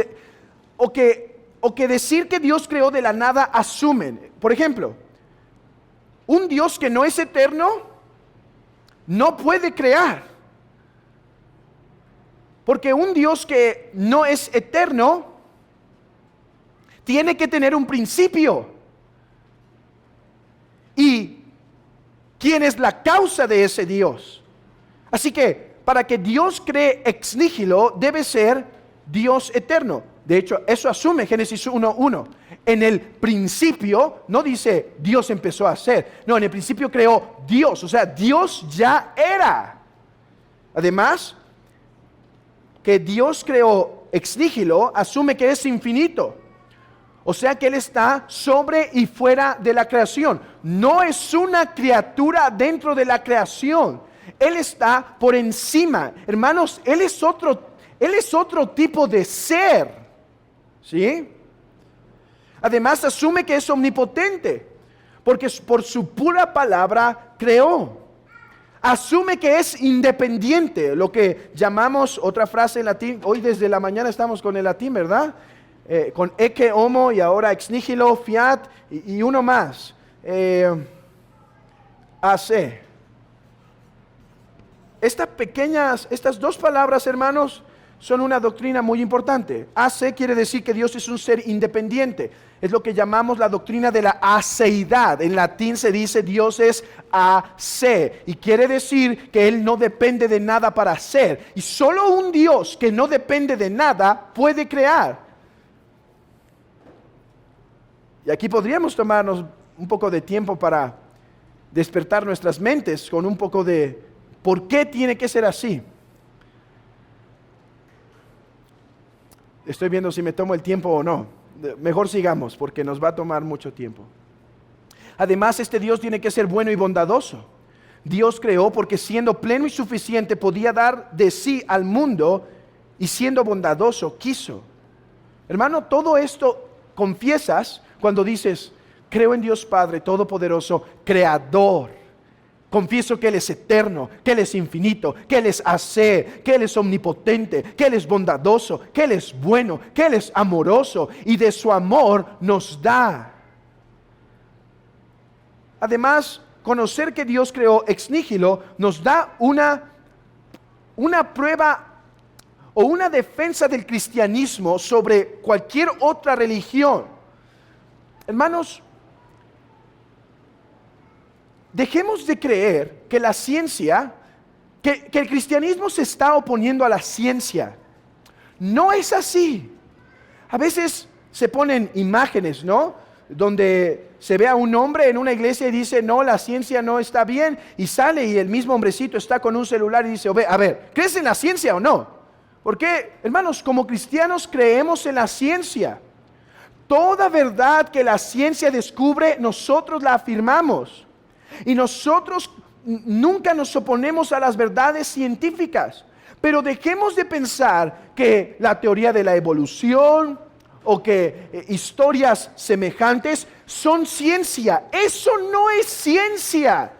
o que decir que Dios creó de la nada asumen. Por ejemplo, un Dios que no es eterno no puede crear. Porque un Dios que no es eterno tiene que tener un principio. ¿Y quién es la causa de ese Dios? Así que para que Dios cree ex nihilo debe ser Dios eterno. De hecho, eso asume Génesis 1:1. En el principio, no dice Dios empezó a hacer. No, en el principio creó Dios. O sea, Dios ya era. Además, que Dios creó ex nihilo asume que es infinito. O sea que Él está sobre y fuera de la creación. No es una criatura dentro de la creación. Él está por encima. Hermanos, Él es otro tipo de ser. ¿Sí? Además asume que es omnipotente, porque por su pura palabra creó. Asume que es independiente, lo que llamamos, otra frase en latín, hoy desde la mañana estamos con el latín, ¿verdad? Con ecce homo y ahora ex nihilo, fiat y uno más, AC. Estas dos palabras, hermanos, son una doctrina muy importante. AC quiere decir que Dios es un ser independiente. Es lo que llamamos la doctrina de la aceidad. En latín se dice Dios es AC y quiere decir que Él no depende de nada para ser. Y solo un Dios que no depende de nada puede crear. Y aquí podríamos tomarnos un poco de tiempo para despertar nuestras mentes con un poco de por qué tiene que ser así. Estoy viendo si me tomo el tiempo o no. Mejor sigamos porque nos va a tomar mucho tiempo. Además, este Dios tiene que ser bueno y bondadoso. Dios creó porque siendo pleno y suficiente podía dar de sí al mundo y siendo bondadoso quiso. Hermano, todo esto confiesas cuando dices, creo en Dios Padre Todopoderoso, Creador. Confieso que Él es eterno, que Él es infinito, que Él es AC, que Él es omnipotente, que Él es bondadoso, que Él es bueno, que Él es amoroso y de su amor nos da. Además, conocer que Dios creó ex nihilo nos da una prueba o una defensa del cristianismo sobre cualquier otra religión. Hermanos, dejemos de creer que la ciencia, que el cristianismo se está oponiendo a la ciencia. No es así. A veces se ponen imágenes, ¿no? Donde se ve a un hombre en una iglesia y dice, no, la ciencia no está bien. Y sale y el mismo hombrecito está con un celular y dice, a ver, ¿crees en la ciencia o no? Porque, hermanos, como cristianos creemos en la ciencia. Toda verdad que la ciencia descubre, nosotros la afirmamos. Y nosotros nunca nos oponemos a las verdades científicas, pero dejemos de pensar que la teoría de la evolución o que historias semejantes son ciencia. Eso no es ciencia.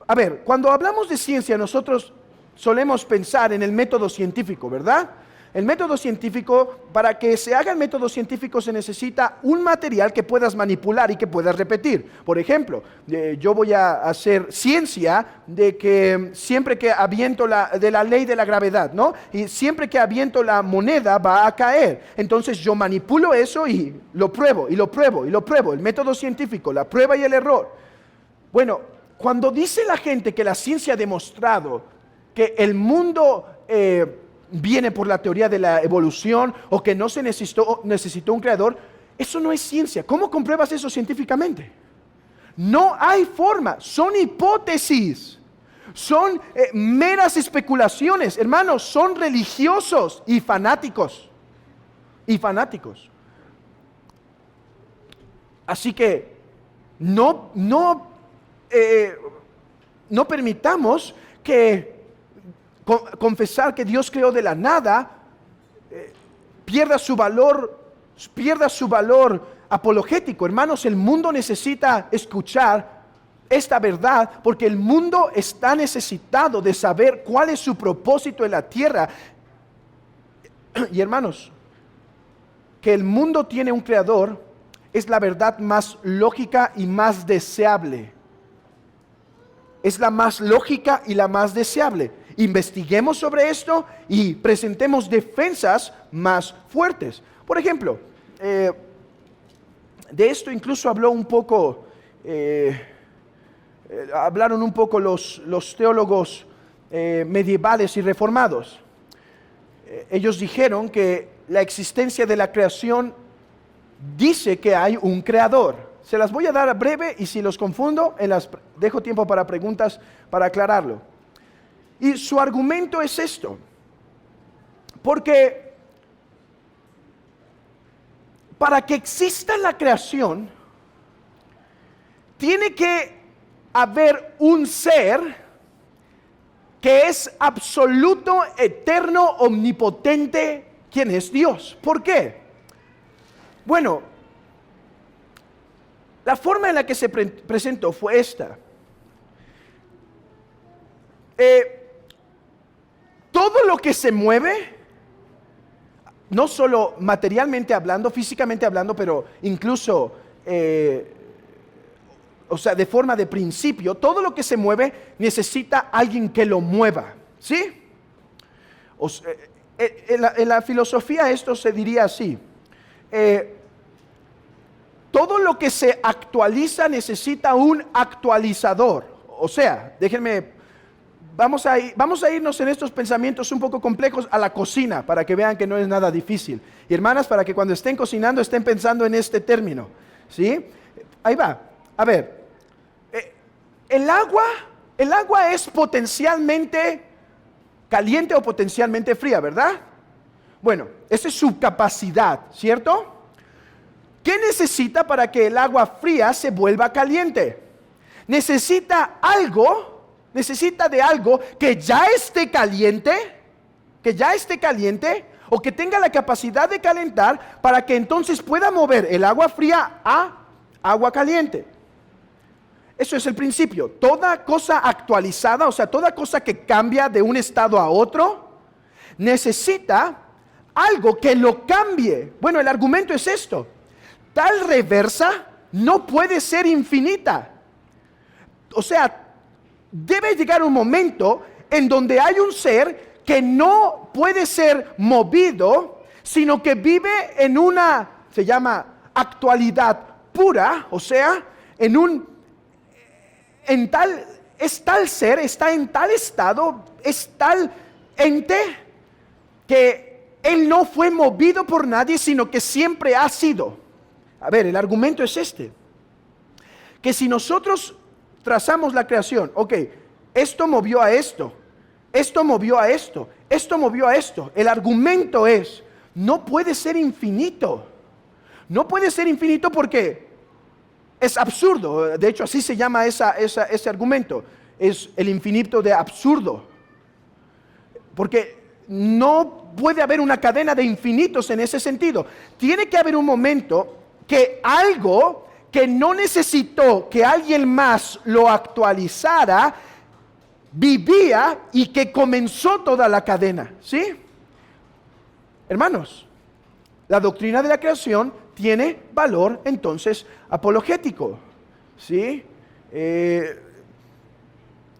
A ver, cuando hablamos de ciencia nosotros solemos pensar en el método científico, ¿verdad? El método científico, para que se haga el método científico se necesita un material que puedas manipular y que puedas repetir. Por ejemplo, yo voy a hacer ciencia de que siempre que aviento de la ley de la gravedad, ¿no? Y siempre que aviento la moneda va a caer. Entonces yo manipulo eso y lo pruebo, y lo pruebo, y lo pruebo. El método científico, la prueba y el error. Bueno, cuando dice la gente que la ciencia ha demostrado que el mundo viene por la teoría de la evolución o que no se necesitó un creador, eso no es ciencia. ¿Cómo compruebas eso científicamente? No hay forma, son hipótesis, son meras especulaciones. Hermanos, son religiosos y fanáticos. Así que no permitamos que confesar que Dios creó de la nada pierda su valor apologético. Hermanos, el mundo necesita escuchar esta verdad porque el mundo está necesitado de saber cuál es su propósito en la tierra. Y hermanos, que el mundo tiene un creador es la verdad más lógica y más deseable. Es la más lógica y la más deseable. Investiguemos sobre esto y presentemos defensas más fuertes. Por ejemplo, de esto incluso habló un poco, hablaron un poco los teólogos medievales y reformados. Ellos dijeron que la existencia de la creación dice que hay un creador. Se las voy a dar breve y si los confundo, dejo tiempo para preguntas para aclararlo. Y su argumento es esto, porque para que exista la creación, tiene que haber un ser que es absoluto, eterno, omnipotente, quien es Dios. ¿Por qué? Bueno, la forma en la que se presentó fue esta. Todo lo que se mueve, no solo materialmente hablando, físicamente hablando, pero incluso, de forma de principio, todo lo que se mueve necesita alguien que lo mueva, ¿sí? En la filosofía esto se diría así. Todo lo que se actualiza necesita un actualizador. O sea, vamos a irnos en estos pensamientos un poco complejos a la cocina para que vean que no es nada difícil. Y hermanas, para que cuando estén cocinando estén pensando en este término. ¿Sí? Ahí va. A ver, el agua es potencialmente caliente o potencialmente fría, ¿verdad? Bueno, esa es su capacidad, ¿cierto? ¿Qué necesita para que el agua fría se vuelva caliente? Necesita de algo que ya esté caliente, o que tenga la capacidad de calentar para que entonces pueda mover el agua fría a agua caliente. Eso es el principio. Toda cosa actualizada, o sea, toda cosa que cambia de un estado a otro, necesita algo que lo cambie. Bueno, el argumento es esto. Tal reversa no puede ser infinita. O sea, debe llegar un momento en donde hay un ser que no puede ser movido, sino que vive en una, se llama actualidad pura, o sea, es tal ser, está en tal estado, es tal ente que él no fue movido por nadie, sino que siempre ha sido. A ver, el argumento es este, que si nosotros trazamos la creación, ok, esto movió a esto, esto movió a esto, esto movió a esto, el argumento es, no puede ser infinito, porque es absurdo. De hecho, así se llama ese argumento. Es el infinito de absurdo. Porque no puede haber una cadena de infinitos en ese sentido. Tiene que haber un momento que algo que no necesitó que alguien más lo actualizara, vivía y que comenzó toda la cadena. ¿Sí? Hermanos, la doctrina de la creación tiene valor entonces apologético, ¿sí?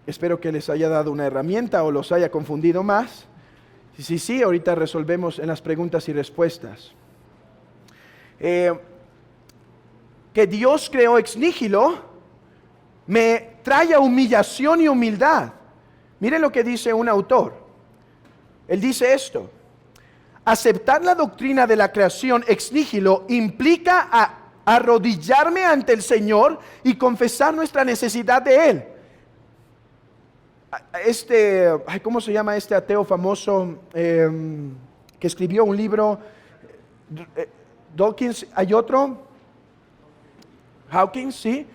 Espero que les haya dado una herramienta o los haya confundido más. Sí, ahorita resolvemos en las preguntas y respuestas. Que Dios creó ex nihilo me trae a humillación y humildad. Miren lo que dice un autor. Él dice esto: aceptar la doctrina de la creación ex nihilo implica arrodillarme ante el Señor y confesar nuestra necesidad de Él. ¿Cómo se llama este ateo famoso que escribió un libro? Dawkins, hay otro, Hawkins, sí.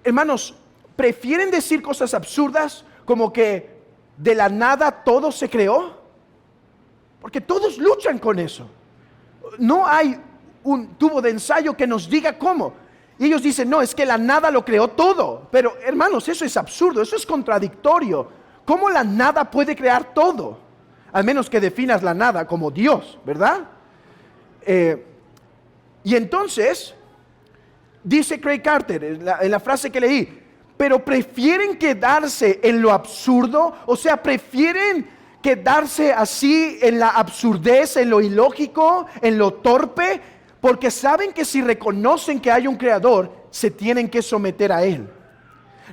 Hermanos, prefieren decir cosas absurdas como que de la nada todo se creó, porque todos luchan con eso. No hay un tubo de ensayo que nos diga cómo. Y ellos dicen, no, es que la nada lo creó todo. Pero hermanos, eso es absurdo, eso es contradictorio. ¿Cómo la nada puede crear todo? Al menos que definas la nada como Dios, ¿verdad? Y entonces, dice Craig Carter, en la frase que leí, pero prefieren quedarse en lo absurdo, o sea, prefieren quedarse así en la absurdez, en lo ilógico, en lo torpe, porque saben que si reconocen que hay un creador, se tienen que someter a él.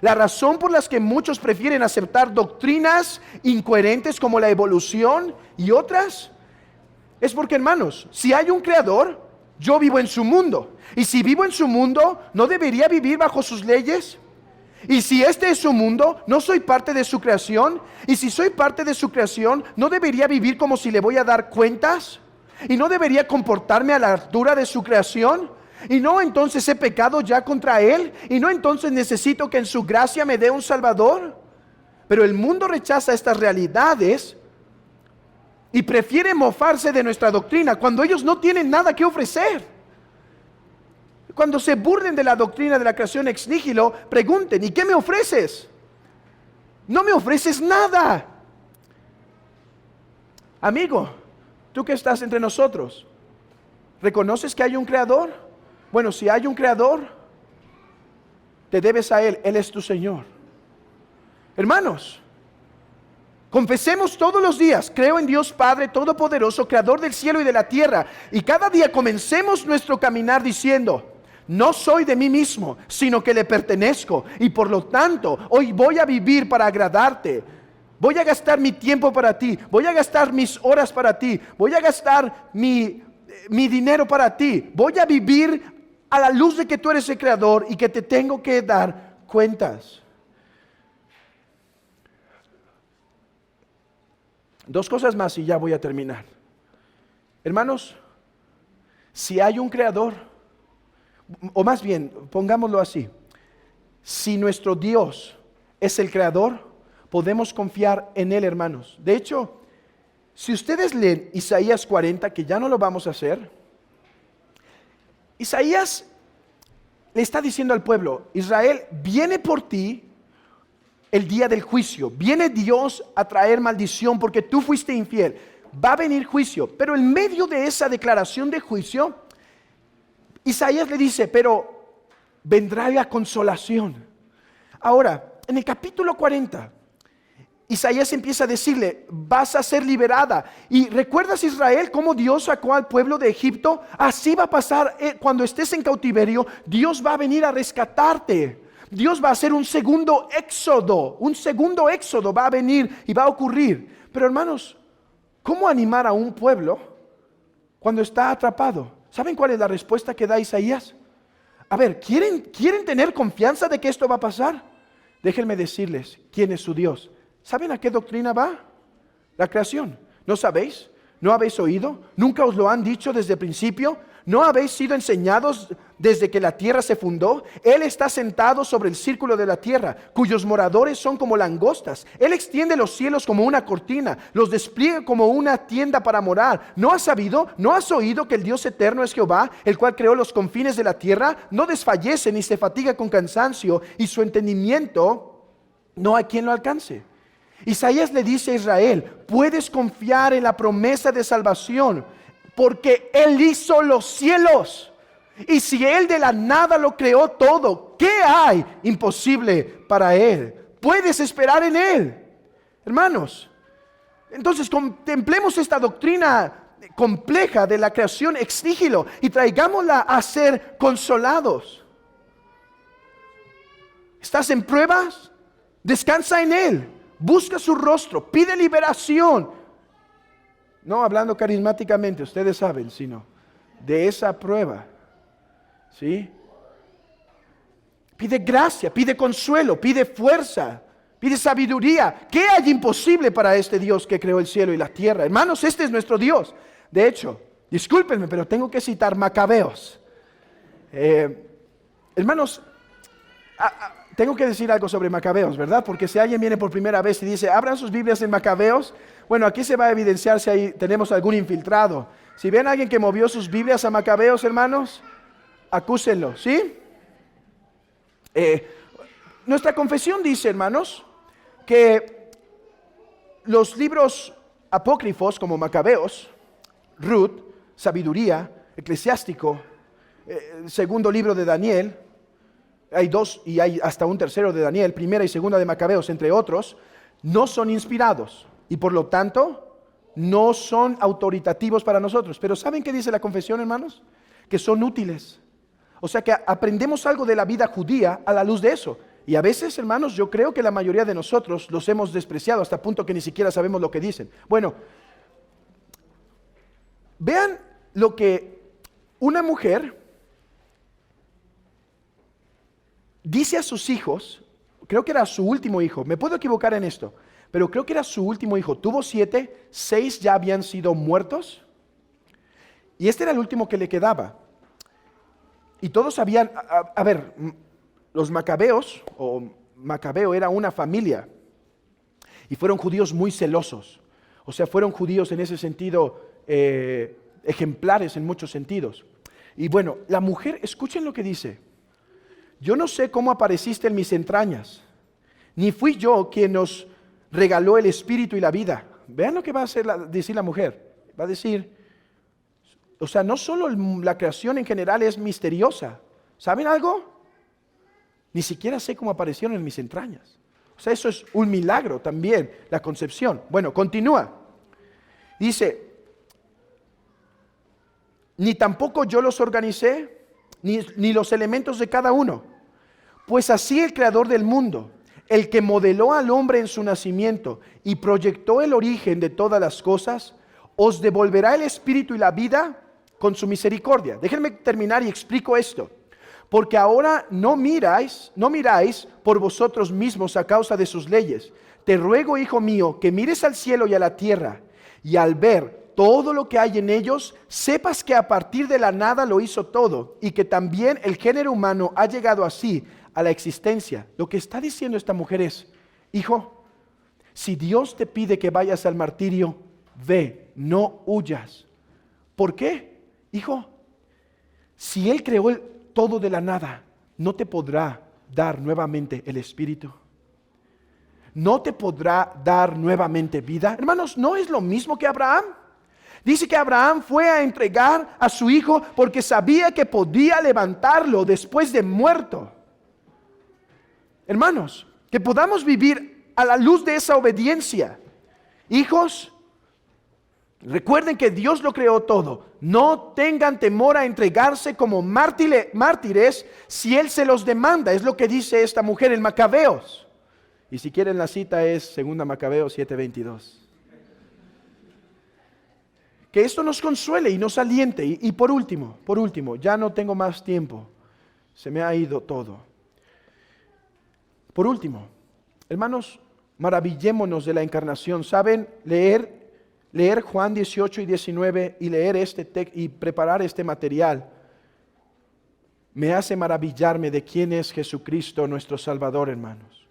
La razón por la que muchos prefieren aceptar doctrinas incoherentes como la evolución y otras, es porque, hermanos, si hay un creador, yo vivo en su mundo. Y si vivo en su mundo, ¿no debería vivir bajo sus leyes? Y si este es su mundo, ¿no soy parte de su creación? Y si soy parte de su creación, ¿no debería vivir como si le voy a dar cuentas? ¿Y no debería comportarme a la altura de su creación? ¿Y no entonces he pecado ya contra él? ¿Y no entonces necesito que en su gracia me dé un salvador? Pero el mundo rechaza estas realidades y prefiere mofarse de nuestra doctrina cuando ellos no tienen nada que ofrecer. Cuando se burlen de la doctrina de la creación ex nihilo, pregunten, ¿y qué me ofreces? No me ofreces nada. Amigo, tú que estás entre nosotros, ¿reconoces que hay un creador? Bueno, si hay un creador, te debes a Él, Él es tu Señor. Hermanos, Confesemos todos los días, creo en Dios Padre Todopoderoso, Creador del cielo y de la tierra. Y cada día comencemos nuestro caminar diciendo, no soy de mí mismo, sino que le pertenezco. Y por lo tanto, hoy voy a vivir para agradarte. Voy a gastar mi tiempo para ti. Voy a gastar mis horas para ti. Voy a gastar mi dinero para ti. Voy a vivir a la luz de que tú eres el Creador y que te tengo que dar cuentas. Dos cosas más y ya voy a terminar. Hermanos, si hay un Creador, o más bien, pongámoslo así, si nuestro Dios es el Creador, podemos confiar en Él, hermanos. De hecho, si ustedes leen Isaías 40, que ya no lo vamos a hacer, Isaías le está diciendo al pueblo, Israel, viene por ti el día del juicio. Viene Dios a traer maldición porque tú fuiste infiel. Va a venir juicio. Pero en medio de esa declaración de juicio, Isaías le dice, pero vendrá la consolación. Ahora, en el capítulo 40, Isaías empieza a decirle, vas a ser liberada. Y recuerdas, Israel, cómo Dios sacó al pueblo de Egipto. Así va a pasar cuando estés en cautiverio. Dios va a venir a rescatarte. Dios va a hacer un segundo éxodo va a venir y va a ocurrir. Pero hermanos, ¿cómo animar a un pueblo cuando está atrapado? ¿Saben cuál es la respuesta que da Isaías? A ver, ¿quieren tener confianza de que esto va a pasar? Déjenme decirles quién es su Dios. ¿Saben a qué doctrina va? La creación. ¿No sabéis? ¿No habéis oído? ¿Nunca os lo han dicho desde el principio? ¿No habéis sido enseñados desde que la tierra se fundó? Él está sentado sobre el círculo de la tierra, cuyos moradores son como langostas. Él extiende los cielos como una cortina, los despliega como una tienda para morar. ¿No has sabido, no has oído que el Dios eterno es Jehová, el cual creó los confines de la tierra? No desfallece ni se fatiga con cansancio, y su entendimiento no hay quien lo alcance. Isaías le dice a Israel, puedes confiar en la promesa de salvación, porque Él hizo los cielos. Y si Él de la nada lo creó todo, ¿qué hay imposible para Él? Puedes esperar en Él. Hermanos, entonces contemplemos esta doctrina compleja de la creación ex nihilo y traigámosla a ser consolados. ¿Estás en pruebas? Descansa en Él. Busca su rostro, pide liberación. No hablando carismáticamente, ustedes saben, sino de esa prueba. ¿Sí? Pide gracia, pide consuelo, pide fuerza, pide sabiduría. ¿Qué hay imposible para este Dios que creó el cielo y la tierra? Hermanos, este es nuestro Dios. De hecho, discúlpenme, pero tengo que citar Macabeos. Hermanos, tengo que decir algo sobre Macabeos, ¿verdad? Porque si alguien viene por primera vez y dice, abran sus Biblias en Macabeos, bueno, aquí se va a evidenciar si ahí tenemos algún infiltrado. Si ven a alguien que movió sus Biblias a Macabeos, hermanos, acúsenlo, ¿sí? Nuestra confesión dice, hermanos, que los libros apócrifos como Macabeos, Ruth, Sabiduría, Eclesiástico, segundo libro de Daniel, hay dos y hay hasta un tercero de Daniel, primera y segunda de Macabeos, entre otros, no son inspirados y por lo tanto no son autoritativos para nosotros. Pero ¿saben qué dice la confesión, hermanos? Que son útiles. O sea que aprendemos algo de la vida judía a la luz de eso. Y a veces, hermanos, yo creo que la mayoría de nosotros los hemos despreciado hasta el punto que ni siquiera sabemos lo que dicen. Bueno, vean lo que una mujer dice a sus hijos, creo que era su último hijo, me puedo equivocar en esto, pero creo que era su último hijo, tuvo 7, 6 ya habían sido muertos, y este era el último que le quedaba. Y todos sabían, a ver, los macabeos, o Macabeo era una familia, y fueron judíos muy celosos, o sea, fueron judíos en ese sentido, ejemplares en muchos sentidos. Y bueno, la mujer, escuchen lo que dice. Yo no sé cómo apareciste en mis entrañas, ni fui yo quien nos regaló el espíritu y la vida. Vean lo que va a decir la mujer. Va a decir, o sea, no solo la creación en general es misteriosa. ¿Saben algo? Ni siquiera sé cómo aparecieron en mis entrañas. O sea, eso es un milagro también, la concepción. Bueno, continúa. Dice, ni tampoco yo los organicé, ni los elementos de cada uno. Pues así el creador del mundo, el que modeló al hombre en su nacimiento y proyectó el origen de todas las cosas, os devolverá el espíritu y la vida con su misericordia. Déjenme terminar y explico esto. Porque ahora no miráis por vosotros mismos a causa de sus leyes. Te ruego, hijo mío, que mires al cielo y a la tierra, y al ver todo lo que hay en ellos, sepas que a partir de la nada lo hizo todo, y que también el género humano ha llegado así a la existencia. Lo que está diciendo esta mujer es, hijo, si Dios te pide que vayas al martirio, ve, no huyas. ¿Por qué? Hijo, si Él creó todo de la nada, no te podrá dar nuevamente el Espíritu. No te podrá dar nuevamente vida. Hermanos, ¿no es lo mismo que Abraham? Dice que Abraham fue a entregar a su hijo porque sabía que podía levantarlo después de muerto. Hermanos, que podamos vivir a la luz de esa obediencia. Hijos, recuerden que Dios lo creó todo. No tengan temor a entregarse como mártires si Él se los demanda. Es lo que dice esta mujer en Macabeos. Y si quieren la cita es 2 Macabeos 7:22. Que esto nos consuele y nos aliente. Y por último, ya no tengo más tiempo. Se me ha ido todo. Por último, hermanos, maravillémonos de la encarnación. ¿Saben? Leer Juan 18 y 19 y leer este texto y preparar este material me hace maravillarme de quién es Jesucristo nuestro Salvador, hermanos.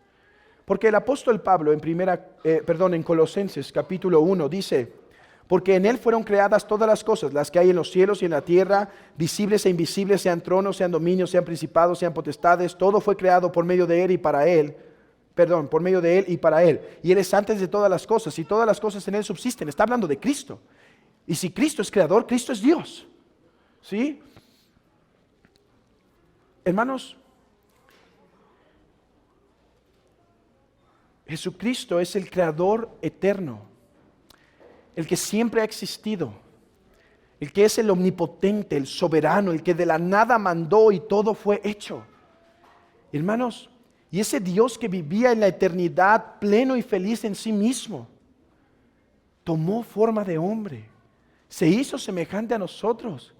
Porque el apóstol Pablo en Colosenses capítulo 1 dice, porque en Él fueron creadas todas las cosas, las que hay en los cielos y en la tierra, visibles e invisibles, sean tronos, sean dominios, sean principados, sean potestades, todo fue creado por medio de Él y para Él. Por medio de Él y para Él. Y Él es antes de todas las cosas, y todas las cosas en Él subsisten. Está hablando de Cristo. Y si Cristo es creador, Cristo es Dios. ¿Sí? Hermanos, Jesucristo es el creador eterno, el que siempre ha existido, el que es el omnipotente, el soberano, el que de la nada mandó y todo fue hecho. Hermanos, y ese Dios que vivía en la eternidad pleno y feliz en sí mismo, tomó forma de hombre, se hizo semejante a nosotros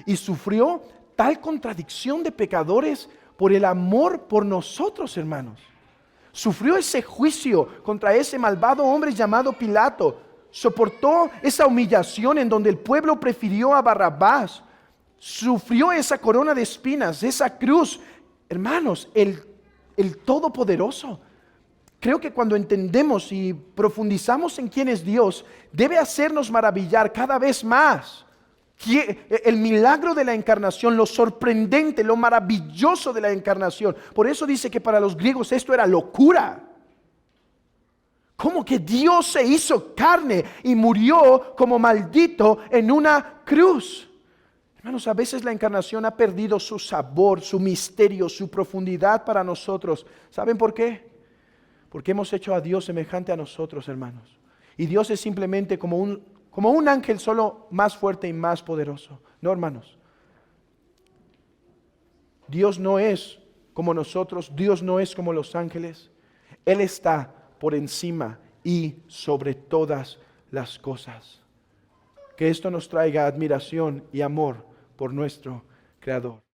y sufrió tal contradicción de pecadores por el amor por nosotros, hermanos. Sufrió ese juicio contra ese malvado hombre llamado Pilato. Soportó esa humillación en donde el pueblo prefirió a Barrabás. Sufrió esa corona de espinas, esa cruz. Hermanos, el Todopoderoso. Creo que cuando entendemos y profundizamos en quién es Dios, debe hacernos maravillar cada vez más. El milagro de la encarnación, lo sorprendente, lo maravilloso de la encarnación. Por eso dice que para los griegos esto era locura. ¿Cómo que Dios se hizo carne y murió como maldito en una cruz? Hermanos, a veces la encarnación ha perdido su sabor, su misterio, su profundidad para nosotros. ¿Saben por qué? Porque hemos hecho a Dios semejante a nosotros, hermanos. Y Dios es simplemente como un ángel, solo más fuerte y más poderoso. No, hermanos. Dios no es como nosotros, Dios no es como los ángeles. Él está por encima y sobre todas las cosas. Que esto nos traiga admiración y amor por nuestro Creador.